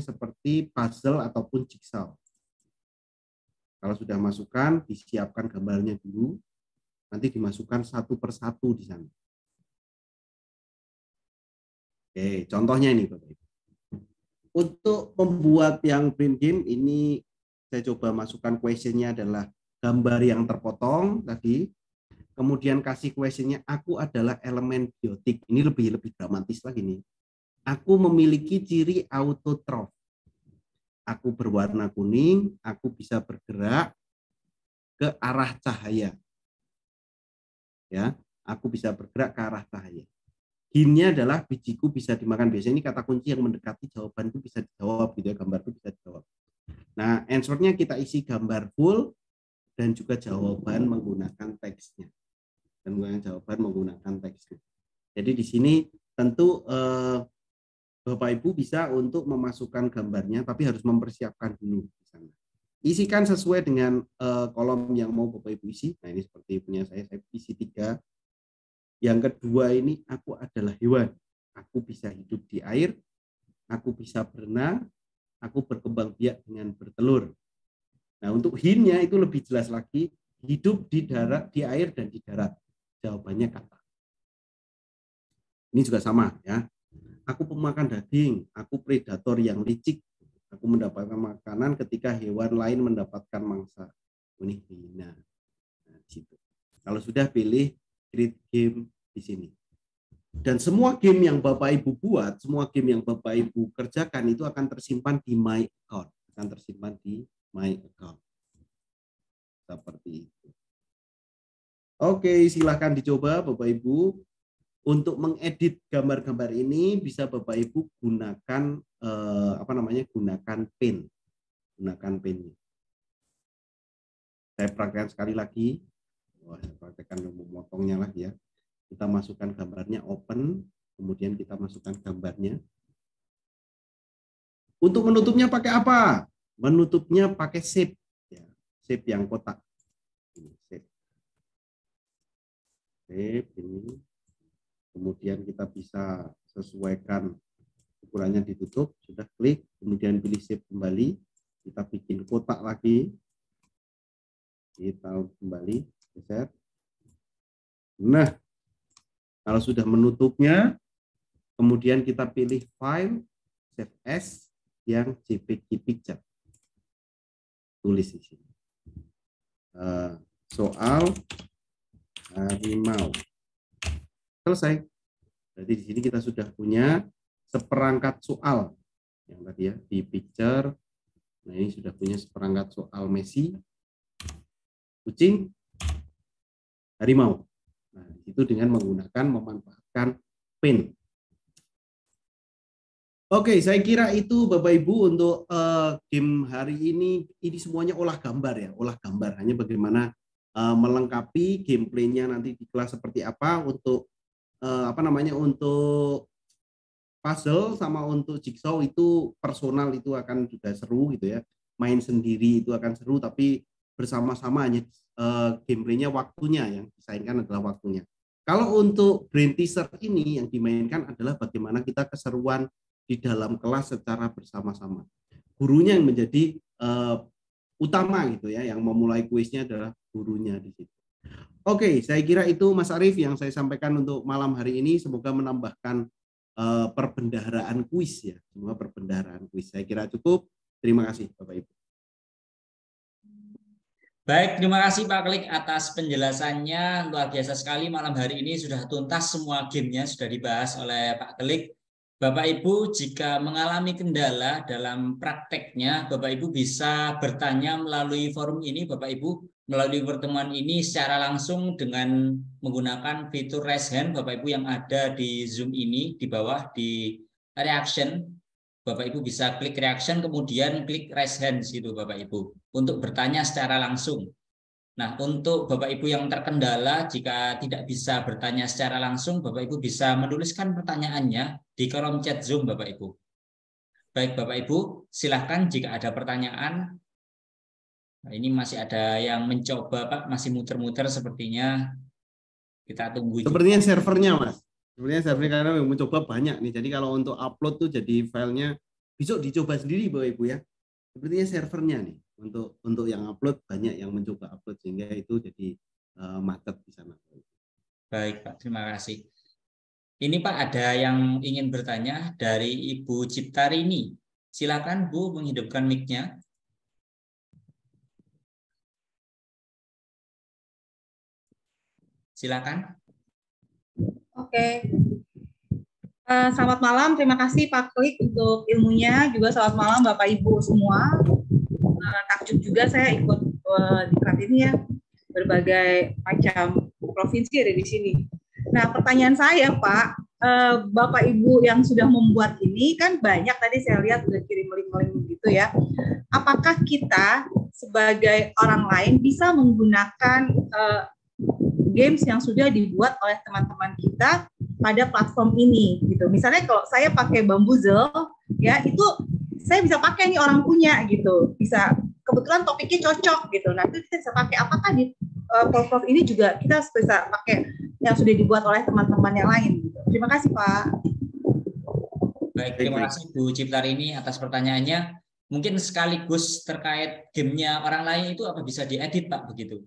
Speaker 2: seperti puzzle ataupun jigsaw. Kalau sudah masukkan, disiapkan gambarnya dulu, nanti dimasukkan satu persatu di sana. Oke, contohnya ini Bapak Ibu. Untuk membuat yang brain game ini, saya coba masukkan questionnya adalah gambar yang terpotong tadi. Kemudian kasih questionnya, aku adalah elemen biotik. Ini lebih dramatis lagi nih. Aku memiliki ciri autotroph. Aku berwarna kuning, aku bisa bergerak ke arah cahaya. Ya, aku bisa bergerak ke arah cahaya. Hintnya adalah bijiku bisa dimakan. Biasanya ini kata kunci yang mendekati jawaban itu bisa dijawab gitu ya, gambar itu bisa dijawab. Nah, answer-nya kita isi gambar full dan juga jawaban menggunakan teksnya. Dan jawaban menggunakan teksnya. Jadi di sini tentu Bapak Ibu bisa untuk memasukkan gambarnya, tapi harus mempersiapkan dulu di sana. Isikan sesuai dengan kolom yang mau Bapak Ibu isi. Nah, ini seperti punya saya isi 3. Yang kedua ini, aku adalah hewan. Aku bisa hidup di air, aku bisa berenang, aku berkembang biak dengan bertelur. Nah, untuk hintnya itu lebih jelas lagi, hidup di darat, di air dan di darat. Jawabannya kata. Ini juga sama ya. Aku pemakan daging, aku predator yang licik. Aku mendapatkan makanan ketika hewan lain mendapatkan mangsa. Ini hina. Nah, situ. Kalau sudah pilih create game di sini. Dan semua game yang Bapak Ibu buat, semua game yang Bapak Ibu kerjakan itu akan tersimpan di My Account. Akan tersimpan di My Account. Seperti itu. Oke, silahkan dicoba Bapak Ibu. Untuk mengedit gambar-gambar ini bisa Bapak Ibu gunakan gunakan pen. Gunakan pennya. Saya praktekkan sekali lagi. Saya praktekkan memotongnya lagi ya. Kita masukkan gambarnya open, kemudian kita masukkan gambarnya. Untuk menutupnya pakai apa? Menutupnya pakai shape, ya. Shape yang kotak. Ini shape. Shape ini. Kemudian kita bisa sesuaikan ukurannya, ditutup, sudah klik, kemudian pilih shape kembali, kita bikin kotak lagi, kita kembali, geser. Nah, kalau sudah menutupnya, kemudian kita pilih file, save as, yang JPG picture. Tulis di sini. Soal harimau. Selesai. Jadi di sini kita sudah punya seperangkat soal yang tadi ya di picture. Nah, ini sudah punya seperangkat soal Messi, kucing, harimau. Nah, itu dengan memanfaatkan pen. Oke, saya kira itu Bapak Ibu untuk game hari ini semuanya olah gambar ya, olah gambar. Hanya bagaimana melengkapi gameplaynya nanti di kelas seperti apa untuk apa namanya, untuk puzzle sama untuk jigsaw itu personal, itu akan juga seru gitu ya. Main sendiri itu akan seru, tapi bersama-sama hanya gameplaynya, waktunya yang disaingkan adalah waktunya. Kalau untuk brain teaser ini yang dimainkan adalah bagaimana kita keseruan di dalam kelas secara bersama-sama. Gurunya yang menjadi utama gitu ya, yang memulai kuisnya adalah gurunya di situ. Oke, saya kira itu Mas Arief yang saya sampaikan untuk malam hari ini. Semoga menambahkan perbendaharaan kuis ya, semua perbendaharaan kuis. Saya kira cukup. Terima kasih Bapak Ibu.
Speaker 1: Baik, terima kasih Pak Klik atas penjelasannya. Luar biasa sekali malam hari ini sudah tuntas semua gamenya sudah dibahas oleh Pak Klik. Bapak Ibu jika mengalami kendala dalam prakteknya, Bapak Ibu bisa bertanya melalui forum ini, Bapak Ibu melalui pertemuan ini secara langsung dengan menggunakan fitur raise hand Bapak Ibu yang ada di Zoom ini di bawah di reaction. Bapak Ibu bisa klik reaction kemudian klik raise hand situ Bapak Ibu untuk bertanya secara langsung. Nah, untuk Bapak Ibu yang terkendala jika tidak bisa bertanya secara langsung, Bapak Ibu bisa menuliskan pertanyaannya di kolom chat Zoom Bapak Ibu. Baik Bapak Ibu, silahkan jika ada pertanyaan. Nah, ini masih ada yang mencoba Pak, masih muter-muter sepertinya. Kita tunggu juga.
Speaker 2: Sepertinya servernya Mas. Sebenarnya servernya karena yang mencoba banyak nih. Jadi kalau untuk upload tuh jadi filenya besok dicoba sendiri Bapak Ibu ya. Sepertinya servernya nih untuk yang upload banyak yang mencoba upload sehingga itu jadi macet di sana.
Speaker 1: Baik Pak, terima kasih. Ini Pak ada yang ingin bertanya dari Ibu Ciptarini. Silakan Bu menghidupkan mic-nya. Silakan.
Speaker 3: Oke. Selamat malam, terima kasih Pak Klik untuk ilmunya. Juga selamat malam Bapak Ibu semua. Takjub juga saya ikut diklat ini ya, berbagai macam provinsi ada di sini. Nah, pertanyaan saya Pak, Bapak Ibu yang sudah membuat ini kan banyak tadi saya lihat udah kirim link-link gitu ya. Apakah kita sebagai orang lain bisa menggunakan games yang sudah dibuat oleh teman-teman kita pada platform ini gitu. Misalnya kalau saya pakai Bamboozle ya, itu saya bisa pakai nih orang punya gitu. Bisa kebetulan topiknya cocok gitu. Nanti kita bisa pakai, apakah di Prof ini juga kita bisa pakai yang sudah dibuat oleh teman-teman yang lain gitu. Terima kasih Pak.
Speaker 1: Baik, terima kasih Bu Ciptarini atas pertanyaannya. Mungkin sekaligus terkait gamenya orang lain itu apa bisa diedit Pak begitu?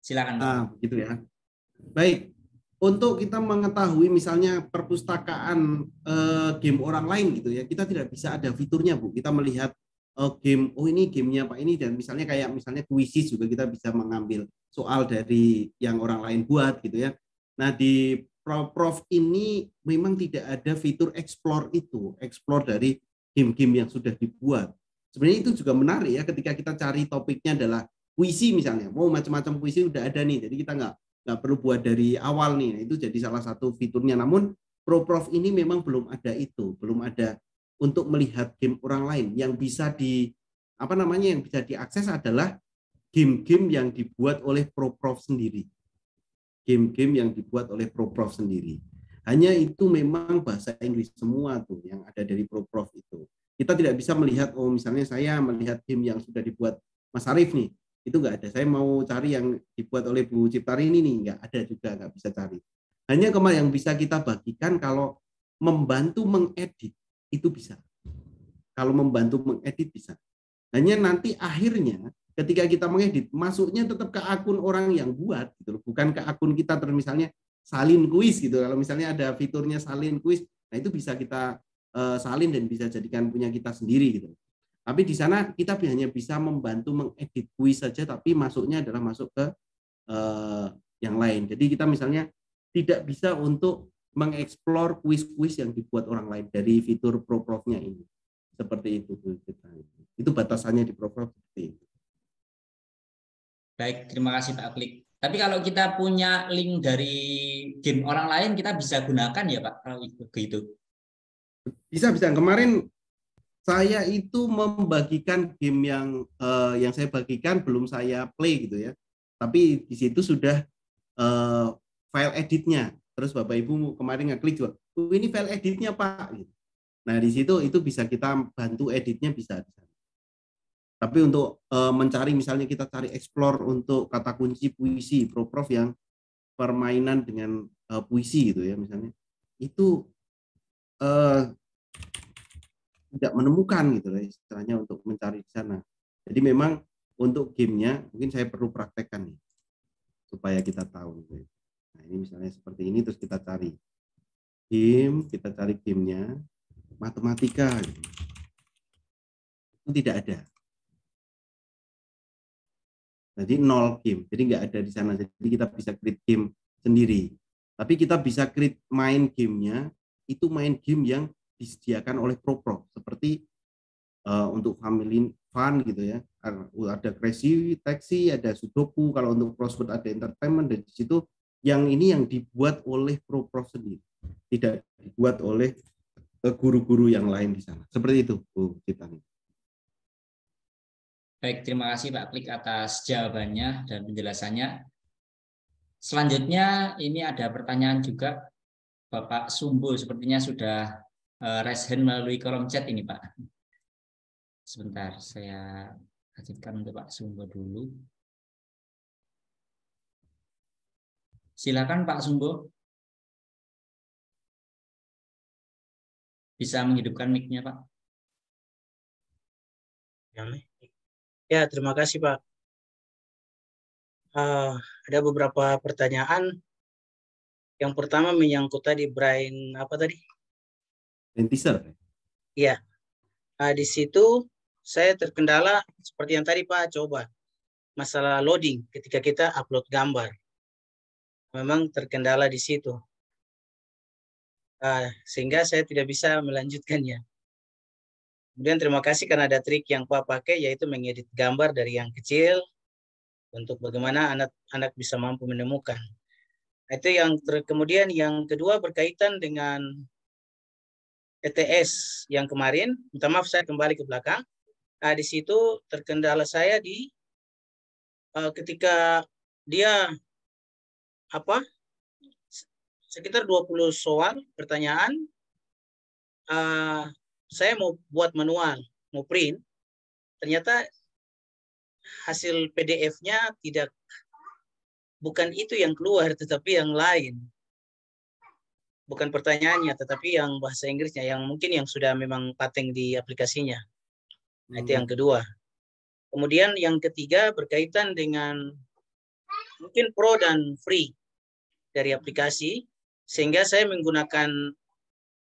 Speaker 1: Silakan Pak.
Speaker 2: Begitu ya. Baik, untuk kita mengetahui misalnya perpustakaan game orang lain gitu ya, kita tidak bisa ada fiturnya Bu. Kita melihat game, oh ini gamenya Pak ini, dan misalnya kayak misalnya kuisis juga kita bisa mengambil soal dari yang orang lain buat gitu ya. Nah di Prof ini memang tidak ada fitur explore itu, explore dari game-game yang sudah dibuat. Sebenarnya itu juga menarik ya ketika kita cari topiknya adalah puisi misalnya, mau macam-macam puisi udah ada nih, jadi kita nggak perlu buat dari awal nih. Nah, itu jadi salah satu fiturnya. Namun Prof ini memang belum ada itu, belum ada untuk melihat game orang lain. Yang bisa yang bisa diakses adalah game-game yang dibuat oleh Prof sendiri. Game-game yang dibuat oleh Prof sendiri. Hanya itu memang bahasa Inggris semua tuh yang ada dari Prof itu. Kita tidak bisa melihat, oh misalnya saya melihat game yang sudah dibuat Mas Arief nih, itu nggak ada. Saya mau cari yang dibuat oleh Bu Ciptarini nih, nggak ada juga, nggak bisa cari. Hanya yang bisa kita bagikan kalau membantu mengedit itu bisa. Kalau membantu mengedit bisa. Hanya nanti akhirnya ketika kita mengedit, masuknya tetap ke akun orang yang buat, gitu loh, bukan ke akun kita. Terus misalnya salin kuis gitu. Kalau misalnya ada fiturnya salin kuis, nah itu bisa kita salin dan bisa jadikan punya kita sendiri gitu. Tapi di sana kita hanya bisa membantu mengedit kuis saja, tapi masuknya adalah masuk ke yang lain. Jadi kita misalnya tidak bisa untuk mengeksplor kuis-kuis yang dibuat orang lain dari fitur Prof-nya ini. Seperti itu. Itu batasannya di Prof seperti itu.
Speaker 1: Baik, terima kasih Pak Klik. Tapi kalau kita punya link dari game orang lain, kita bisa gunakan ya Pak, kalau begitu?
Speaker 2: Bisa. Kemarin saya itu membagikan game yang saya bagikan belum saya play gitu ya. Tapi di situ sudah file editnya. terus Bapak Ibu kemarin ngeklik juga, ini file editnya Pak. Nah di situ itu bisa kita bantu editnya bisa. Tapi untuk mencari misalnya kita cari explore untuk kata kunci puisi, prof yang permainan dengan puisi gitu ya misalnya, itu tidak menemukan gitu lah istilahnya untuk mencari di sana. Jadi memang untuk gamenya mungkin saya perlu praktekkan nih supaya kita tahu. Gitu. Nah ini misalnya seperti ini terus kita cari game, kita cari gamenya matematika, gitu. Itu tidak ada. Jadi 0 game, jadi nggak ada di sana. Jadi kita bisa create game sendiri. Tapi kita bisa create main gamenya itu main game yang disediakan oleh pro seperti untuk family fun gitu ya, ada Crazy Taxi, ada Sudoku, kalau untuk crossword ada entertainment, dan di situ yang ini yang dibuat oleh pro sendiri, tidak dibuat oleh guru-guru yang lain di sana. Seperti itu Bu Citani.
Speaker 1: Baik, terima kasih Pak Klik atas jawabannya dan penjelasannya. Selanjutnya ini ada pertanyaan juga Bapak Sumbo, sepertinya sudah raise hand melalui kolom chat ini Pak. Sebentar, saya aktifkan untuk Pak Sumbo dulu. Silakan Pak Sumbo. Bisa menghidupkan mic-nya Pak.
Speaker 4: Ya, terima kasih Pak. Ada beberapa pertanyaan. Yang pertama menyangkut tadi brain apa tadi?
Speaker 2: Brain teaser.
Speaker 4: Iya. Di situ saya terkendala seperti yang tadi Pak coba. Masalah loading ketika kita upload gambar. Memang terkendala di situ. Sehingga saya tidak bisa melanjutkannya. Kemudian terima kasih karena ada trik yang Pak pakai, yaitu mengedit gambar dari yang kecil untuk bagaimana anak-anak bisa mampu menemukan. Itu yang kemudian yang kedua berkaitan dengan ETS yang kemarin. Minta maaf saya kembali ke belakang. Di situ terkendala saya di ketika dia sekitar 20 soal pertanyaan. Saya mau buat manual, mau print, ternyata hasil PDF-nya bukan itu yang keluar, tetapi yang lain. Bukan pertanyaannya, tetapi yang bahasa Inggrisnya, yang mungkin yang sudah memang paten di aplikasinya. Nah, itu yang kedua. Kemudian yang ketiga berkaitan dengan mungkin pro dan free dari aplikasi, sehingga saya menggunakan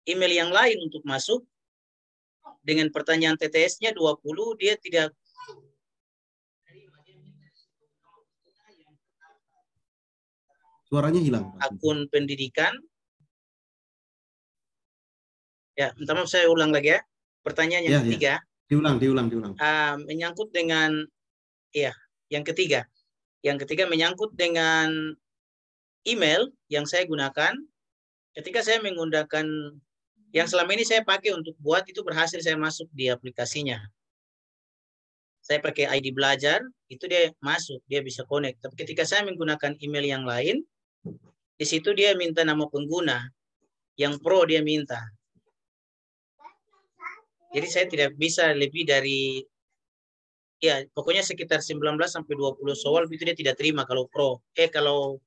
Speaker 4: email yang lain untuk masuk. Dengan pertanyaan TTS-nya 20, dia tidak
Speaker 2: Suaranya hilang.
Speaker 4: Akun pendidikan. Ya, minta maaf saya ulang lagi ya. Pertanyaan yang ketiga.
Speaker 2: Diulang.
Speaker 4: Menyangkut dengan yang ketiga. Yang ketiga menyangkut dengan email yang saya gunakan ketika saya menggunakan yang selama ini saya pakai untuk buat itu berhasil saya masuk di aplikasinya. Saya pakai ID belajar, itu dia masuk, dia bisa connect. Tapi ketika saya menggunakan email yang lain, di situ dia minta nama pengguna. Yang pro dia minta. Jadi saya tidak bisa lebih dari, pokoknya sekitar 19 sampai 20 soal itu dia tidak terima kalau pro. Kalau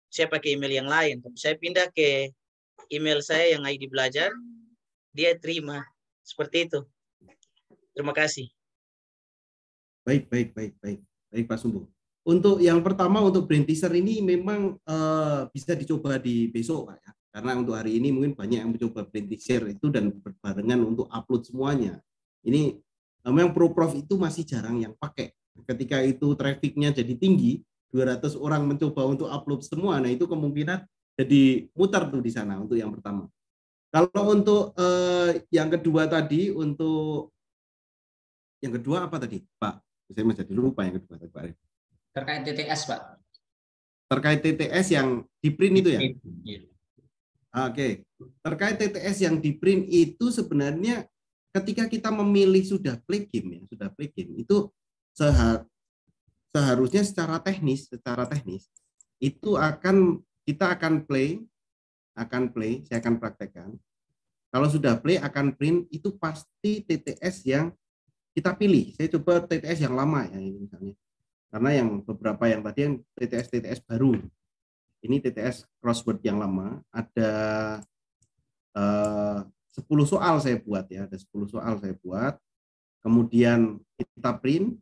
Speaker 4: saya pakai email yang lain. Tapi saya pindah ke email saya yang ID belajar, dia terima. Seperti itu. Terima kasih.
Speaker 2: Baik Pak Sumbo. Untuk yang pertama untuk brain teaser ini memang bisa dicoba di besok Pak ya. Karena untuk hari ini mungkin banyak yang mencoba brain teaser itu dan berbarengan untuk upload semuanya. Ini memang prof itu masih jarang yang pakai. Ketika itu trafficnya jadi tinggi, 200 orang mencoba untuk upload semua, nah itu kemungkinan jadi muter tuh di sana untuk yang pertama. Kalau untuk yang kedua tadi, untuk yang kedua apa tadi Pak? Saya masih lupa yang kedua tadi Pak.
Speaker 1: Terkait TTS Pak.
Speaker 2: Terkait TTS yang di print itu ya?
Speaker 1: Iya.
Speaker 2: Oke. Terkait TTS yang di print itu sebenarnya ketika kita memilih sudah play game itu seharusnya secara teknis itu kita akan play akan play, saya akan praktekkan. Kalau sudah play akan print, itu pasti TTS yang kita pilih. Saya coba TTS yang lama ya ini misalnya. Karena yang beberapa yang tadi yang TTS baru. Ini TTS crossword yang lama, ada 10 soal saya buat ya, ada 10 soal saya buat. Kemudian kita print.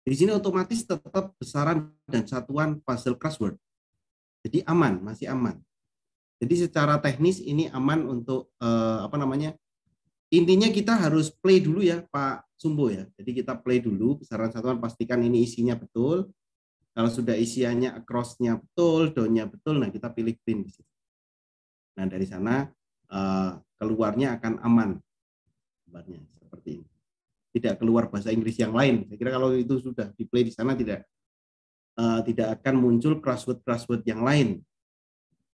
Speaker 2: Di sini otomatis tetap besaran dan satuan puzzle crossword. Jadi aman, masih aman. Jadi secara teknis ini aman untuk intinya kita harus play dulu ya Pak Sumbo ya. Jadi kita play dulu besaran satuan, pastikan ini isinya betul. Kalau sudah isiannya across-nya betul, down-nya betul, nah kita pilih print di situ. Nah dari sana keluarnya akan aman, kabarnya seperti ini. Tidak keluar bahasa Inggris yang lain. Saya kira kalau itu sudah di play di sana tidak akan muncul crossword yang lain.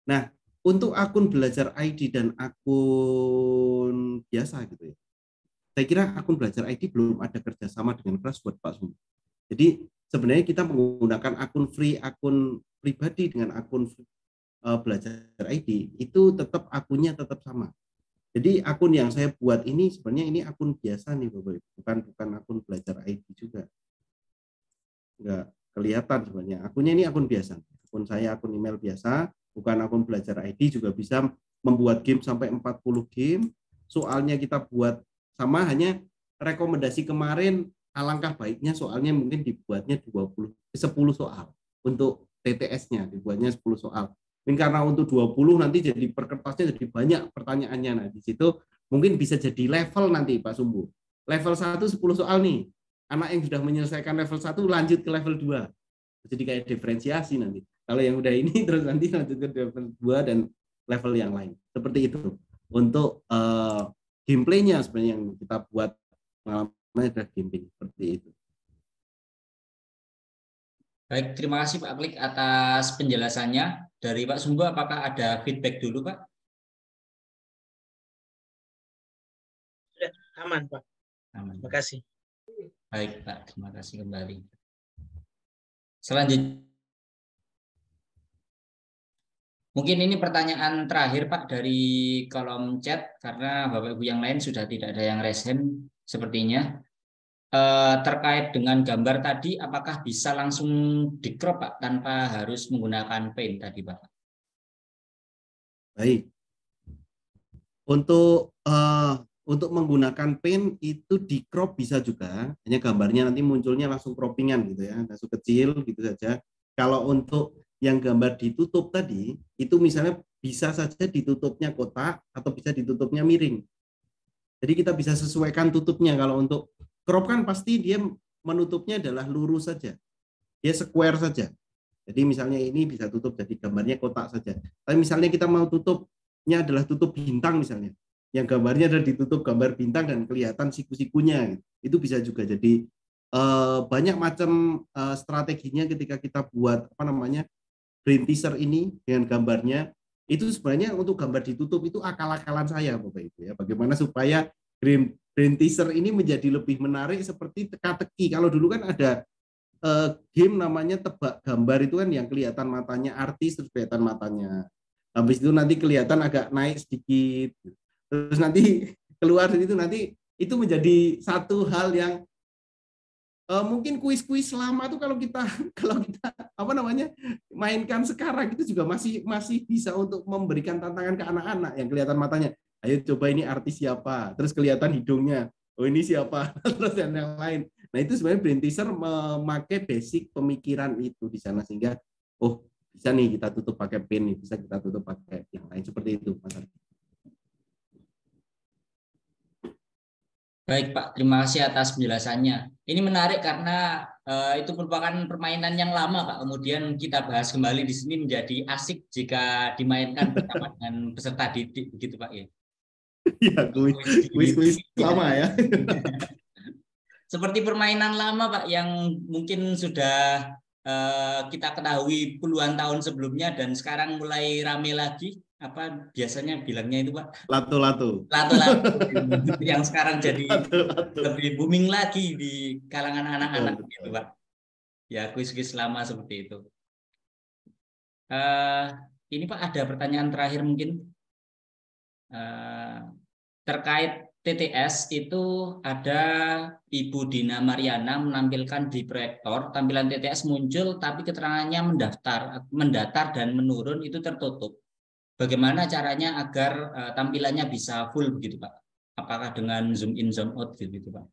Speaker 2: Nah untuk akun belajar ID dan akun biasa gitu ya. Saya kira akun belajar ID belum ada kerjasama dengan crossword Pak Sumbo. Jadi sebenarnya kita menggunakan akun free, akun pribadi dengan akun belajar ID itu tetap akunnya tetap sama. Jadi akun yang saya buat ini sebenarnya ini akun biasa nih Bapak Ibu, bukan akun belajar ID juga. Enggak kelihatan sebenarnya. Akunnya ini akun biasa. Akun saya akun email biasa, bukan akun belajar ID, juga bisa membuat game sampai 40 game. Soalnya kita buat sama, hanya rekomendasi kemarin alangkah baiknya soalnya mungkin dibuatnya 10 soal. Untuk TTS-nya dibuatnya 10 soal. Mungkin karena untuk 20 nanti jadi perkertasnya jadi banyak pertanyaannya. Nah, di situ mungkin bisa jadi level nanti Pak Sumbu. Level 1 10 soal nih. Anak yang sudah menyelesaikan level 1 lanjut ke level 2. Jadi kayak diferensiasi nanti. Kalau yang udah ini terus nanti lanjut ke level 2 dan level yang lain. Seperti itu. Untuk gameplaynya sebenarnya yang kita buat pengalaman adalah gameplay seperti itu.
Speaker 1: Baik, terima kasih Pak Klik atas penjelasannya. Dari Pak Sumbo, apakah ada feedback dulu Pak?
Speaker 4: Sudah aman Pak.
Speaker 1: Aman.
Speaker 4: Terima kasih.
Speaker 1: Baik Pak, terima kasih kembali. Selanjutnya, mungkin ini pertanyaan terakhir Pak dari kolom chat, karena Bapak Ibu yang lain sudah tidak ada yang raise hand sepertinya. Terkait dengan gambar tadi, apakah bisa langsung di crop Pak tanpa harus menggunakan paint tadi Pak?
Speaker 2: Baik. Untuk menggunakan paint itu di crop bisa juga, hanya gambarnya nanti munculnya langsung croppingan gitu ya, langsung kecil gitu saja. Kalau untuk yang gambar ditutup tadi, itu misalnya bisa saja ditutupnya kotak atau bisa ditutupnya miring. Jadi kita bisa sesuaikan tutupnya. Kalau untuk crop kan pasti dia menutupnya adalah lurus saja, dia square saja. Jadi misalnya ini bisa tutup jadi gambarnya kotak saja. Tapi misalnya kita mau tutupnya adalah tutup bintang misalnya, yang gambarnya adalah ditutup gambar bintang dan kelihatan siku-sikunya, itu bisa juga. Jadi banyak macam strateginya ketika kita buat brain teaser ini dengan gambarnya. Itu sebenarnya untuk gambar ditutup itu akal-akalan saya Bapak Ibu ya. Bagaimana supaya brain teaser ini menjadi lebih menarik seperti teka-teki. Kalau dulu kan ada game namanya tebak gambar, itu kan yang kelihatan matanya artis terus kelihatan matanya. Habis itu nanti kelihatan agak naik sedikit. Terus nanti keluar itu, nanti itu menjadi satu hal yang mungkin kuis-kuis lama tuh kalau kita mainkan sekarang itu juga masih bisa untuk memberikan tantangan ke anak-anak yang kelihatan matanya. Ayo coba ini artis siapa, terus kelihatan hidungnya, oh ini siapa, terus dan yang lain. Nah itu sebenarnya brain teaser memakai basic pemikiran itu di sana, sehingga oh bisa nih kita tutup pakai pen, bisa kita tutup pakai yang lain, seperti itu Mas Ardi.
Speaker 1: Baik Pak, terima kasih atas penjelasannya. Ini menarik karena itu merupakan permainan yang lama Pak. Kemudian kita bahas kembali di sini menjadi asik jika dimainkan bersama dengan peserta didik, begitu Pak ya.
Speaker 2: Iya, kuis lama ya.
Speaker 1: Seperti permainan lama Pak yang mungkin sudah kita ketahui puluhan tahun sebelumnya dan sekarang mulai rame lagi. Apa biasanya bilangnya itu Pak? Lato-lato yang sekarang jadi lebih booming lagi di kalangan anak-anak gitu Pak. Ya kuis-kuis lama seperti itu. ini Pak ada pertanyaan terakhir mungkin terkait TTS itu ada Ibu Dina Mariana menampilkan di proyektor tampilan TTS muncul tapi keterangannya mendatar dan menurun itu tertutup. Bagaimana caranya agar tampilannya bisa full begitu Pak? Apakah dengan zoom in zoom out gitu Pak?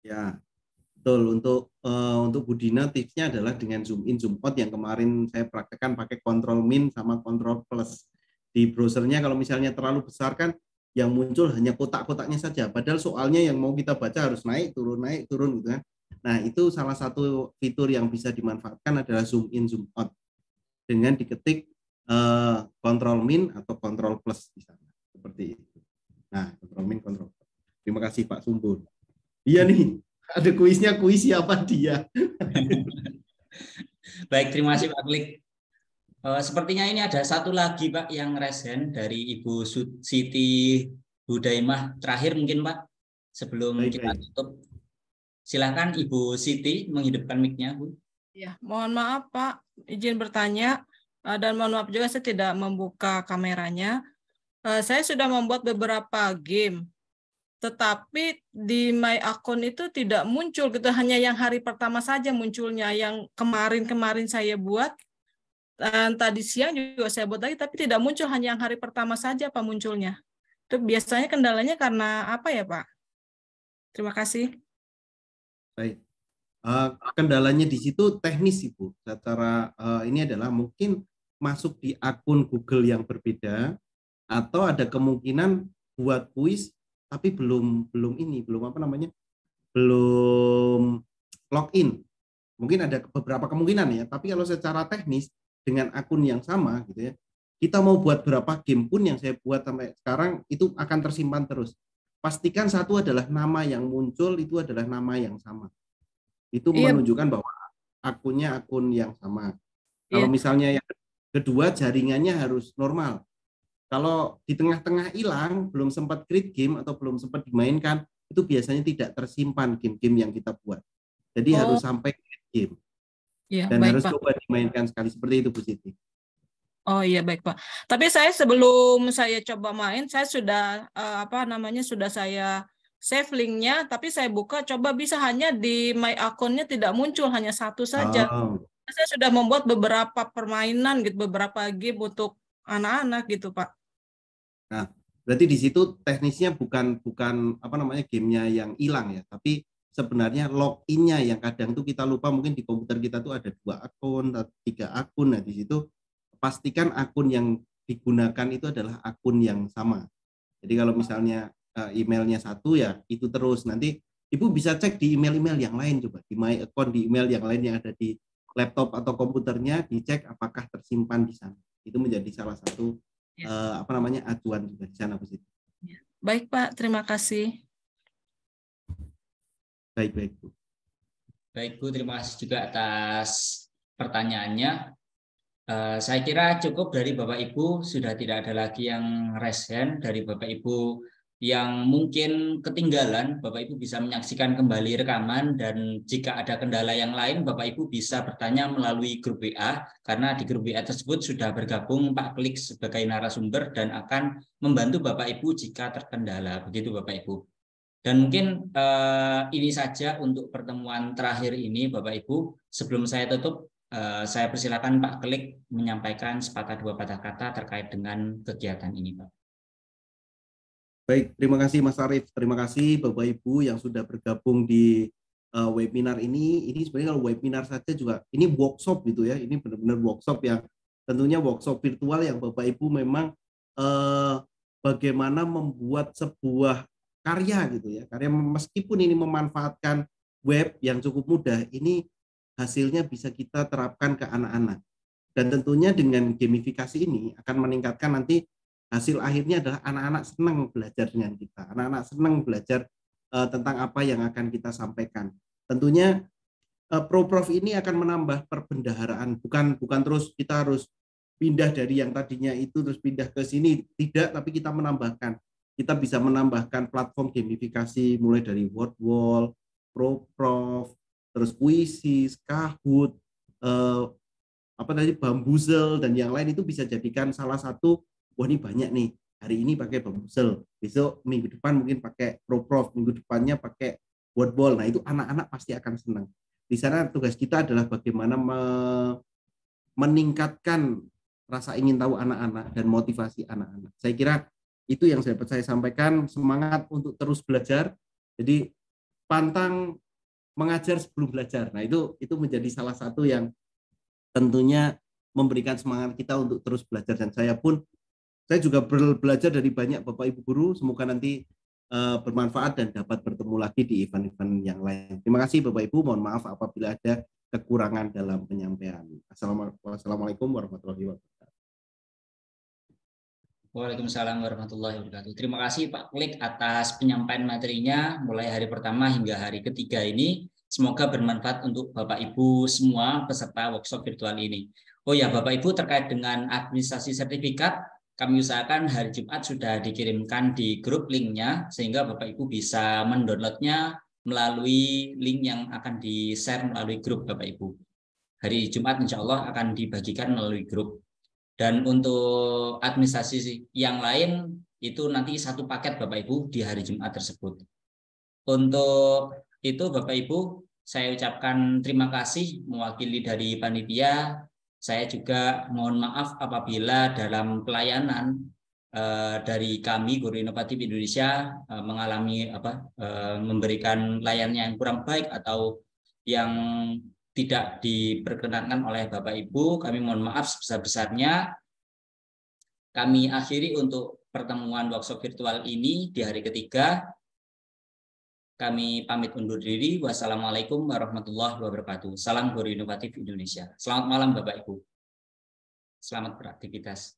Speaker 2: Ya, betul. Untuk Bu Dina tipsnya adalah dengan zoom in zoom out yang kemarin saya praktekkan pakai Ctrl Min sama Ctrl Plus. Di browsernya kalau misalnya terlalu besar kan yang muncul hanya kotak-kotaknya saja. Padahal soalnya yang mau kita baca harus naik turun gitu kan. Nah, itu salah satu fitur yang bisa dimanfaatkan adalah zoom in zoom out dengan diketik Ctrl Min atau Ctrl Plus di sana. Seperti itu. Nah, Ctrl Min, Ctrl Plus. Terima kasih Pak Sumbun. Iya nih, ada kuisnya, kuis siapa dia?
Speaker 1: Baik, terima kasih Pak Klik. Sepertinya ini ada satu lagi Pak yang resen dari Ibu Siti Budaimah. Terakhir mungkin Pak, sebelum kita tutup. Silakan Ibu Siti menghidupkan mic-nya Bu.
Speaker 5: Ya, mohon maaf Pak, izin bertanya dan mohon maaf juga saya tidak membuka kameranya. Saya sudah membuat beberapa game, tetapi di my account itu tidak muncul gitu, hanya yang hari pertama saja munculnya, yang kemarin saya buat. Dan tadi siang juga saya buat lagi, tapi tidak muncul, hanya yang hari pertama saja Pak munculnya. Itu biasanya kendalanya karena apa ya Pak? Terima kasih.
Speaker 2: Baik. Kendalanya di situ teknis Ibu. Secara ini adalah mungkin masuk di akun Google yang berbeda atau ada kemungkinan buat kuis tapi belum login. Mungkin ada beberapa kemungkinan ya, tapi kalau secara teknis dengan akun yang sama gitu ya, kita mau buat berapa game pun yang saya buat sampai sekarang itu akan tersimpan terus. Pastikan satu adalah nama yang muncul itu adalah nama yang sama. Itu menunjukkan bahwa akunnya akun yang sama. Kalau misalnya yang kedua jaringannya harus normal. Kalau di tengah-tengah hilang, belum sempat create game atau belum sempat dimainkan, itu biasanya tidak tersimpan game-game yang kita buat. Jadi harus sampai create game.
Speaker 5: Ya,
Speaker 2: dan
Speaker 5: baik,
Speaker 2: harus
Speaker 5: Pak.
Speaker 2: coba dimainkan sekali seperti itu Bu Siti.
Speaker 5: Oh iya baik Pak. Tapi saya sebelum saya coba main, saya sudah sudah saya save linknya, tapi saya buka coba bisa hanya di my account-nya tidak muncul, hanya satu saja. Saya sudah membuat beberapa permainan gitu, beberapa game untuk anak-anak gitu Pak.
Speaker 2: Nah, berarti di situ teknisnya bukan gamenya yang hilang ya, tapi sebenarnya login-nya yang kadang tuh kita lupa, mungkin di komputer kita tuh ada 2 akun, 3 akun. Nah, di situ pastikan akun yang digunakan itu adalah akun yang sama. Jadi kalau misalnya emailnya satu ya itu terus, nanti Ibu bisa cek di email-email yang lain, coba di my account, di email yang lain yang ada di laptop atau komputernya, dicek apakah tersimpan di sana. Itu menjadi salah satu acuan juga di sana Bu Siti.
Speaker 5: Baik Pak, terima kasih.
Speaker 2: Baik Bu.
Speaker 1: Baik Bu, terima kasih juga atas pertanyaannya. Saya kira cukup dari Bapak Ibu, sudah tidak ada lagi yang raise hand. Dari Bapak Ibu yang mungkin ketinggalan, Bapak Ibu bisa menyaksikan kembali rekaman, dan jika ada kendala yang lain, Bapak Ibu bisa bertanya melalui grup WA, karena di grup WA tersebut sudah bergabung Pak Klik sebagai narasumber dan akan membantu Bapak Ibu jika terkendala. Begitu Bapak Ibu. Dan mungkin ini saja untuk pertemuan terakhir ini Bapak Ibu. Sebelum saya tutup, saya persilakan Pak Klik menyampaikan sepatah dua patah kata terkait dengan kegiatan ini Pak.
Speaker 2: Baik, terima kasih Mas Arief. Terima kasih Bapak Ibu yang sudah bergabung di webinar ini. Ini sebenarnya kalau webinar saja juga, ini workshop gitu ya. Ini benar-benar workshop yang tentunya workshop virtual yang Bapak Ibu memang bagaimana membuat sebuah karya gitu ya. Karya meskipun ini memanfaatkan web yang cukup mudah, ini hasilnya bisa kita terapkan ke anak-anak. Dan tentunya dengan gamifikasi ini akan meningkatkan nanti hasil akhirnya adalah anak-anak senang belajar dengan kita. Anak-anak senang belajar tentang apa yang akan kita sampaikan. Tentunya ProProf ini akan menambah perbendaharaan. Bukan terus kita harus pindah dari yang tadinya itu terus pindah ke sini. Tidak, tapi kita menambahkan. Kita bisa menambahkan platform gamifikasi mulai dari WordWall, ProProf, terus Quizzes, Kahoot, apa tadi bambuzel dan yang lain itu bisa jadikan salah satu, wah ini banyak nih, hari ini pakai bambuzel, besok minggu depan mungkin pakai prof, minggu depannya pakai wordball. Nah itu anak-anak pasti akan senang. Di sana tugas kita adalah bagaimana meningkatkan rasa ingin tahu anak-anak dan motivasi anak-anak. Saya kira itu yang dapat saya sampaikan, semangat untuk terus belajar. Jadi pantang mengajar sebelum belajar. Nah, itu menjadi salah satu yang tentunya memberikan semangat kita untuk terus belajar, dan saya juga belajar dari banyak Bapak Ibu guru. Semoga nanti bermanfaat dan dapat bertemu lagi di event-event yang lain. Terima kasih Bapak Ibu, mohon maaf apabila ada kekurangan dalam penyampaian. Assalamualaikum warahmatullahi wabarakatuh.
Speaker 1: Waalaikumsalam warahmatullahi wabarakatuh. Terima kasih Pak Klik atas penyampaian materinya mulai hari pertama hingga hari ketiga ini. Semoga bermanfaat untuk Bapak Ibu semua peserta workshop virtual ini. Oh ya Bapak Ibu, terkait dengan administrasi sertifikat, kami usahakan hari Jumat sudah dikirimkan di grup linknya, sehingga Bapak Ibu bisa mendownloadnya melalui link yang akan di-share melalui grup Bapak Ibu. Hari Jumat insya Allah akan dibagikan melalui grup. Dan untuk administrasi yang lain itu nanti satu paket Bapak Ibu di hari Jumat tersebut. Untuk itu Bapak Ibu, saya ucapkan terima kasih mewakili dari panitia. Saya juga mohon maaf apabila dalam pelayanan dari kami Guru Inovatif Indonesia mengalami memberikan layanan yang kurang baik atau yang tidak diperkenankan oleh Bapak Ibu. Kami mohon maaf sebesar-besarnya. Kami akhiri untuk pertemuan workshop virtual ini di hari ketiga. Kami pamit undur diri. Wassalamualaikum warahmatullahi wabarakatuh. Salam Guru Inovatif Indonesia. Selamat malam Bapak Ibu. Selamat beraktivitas.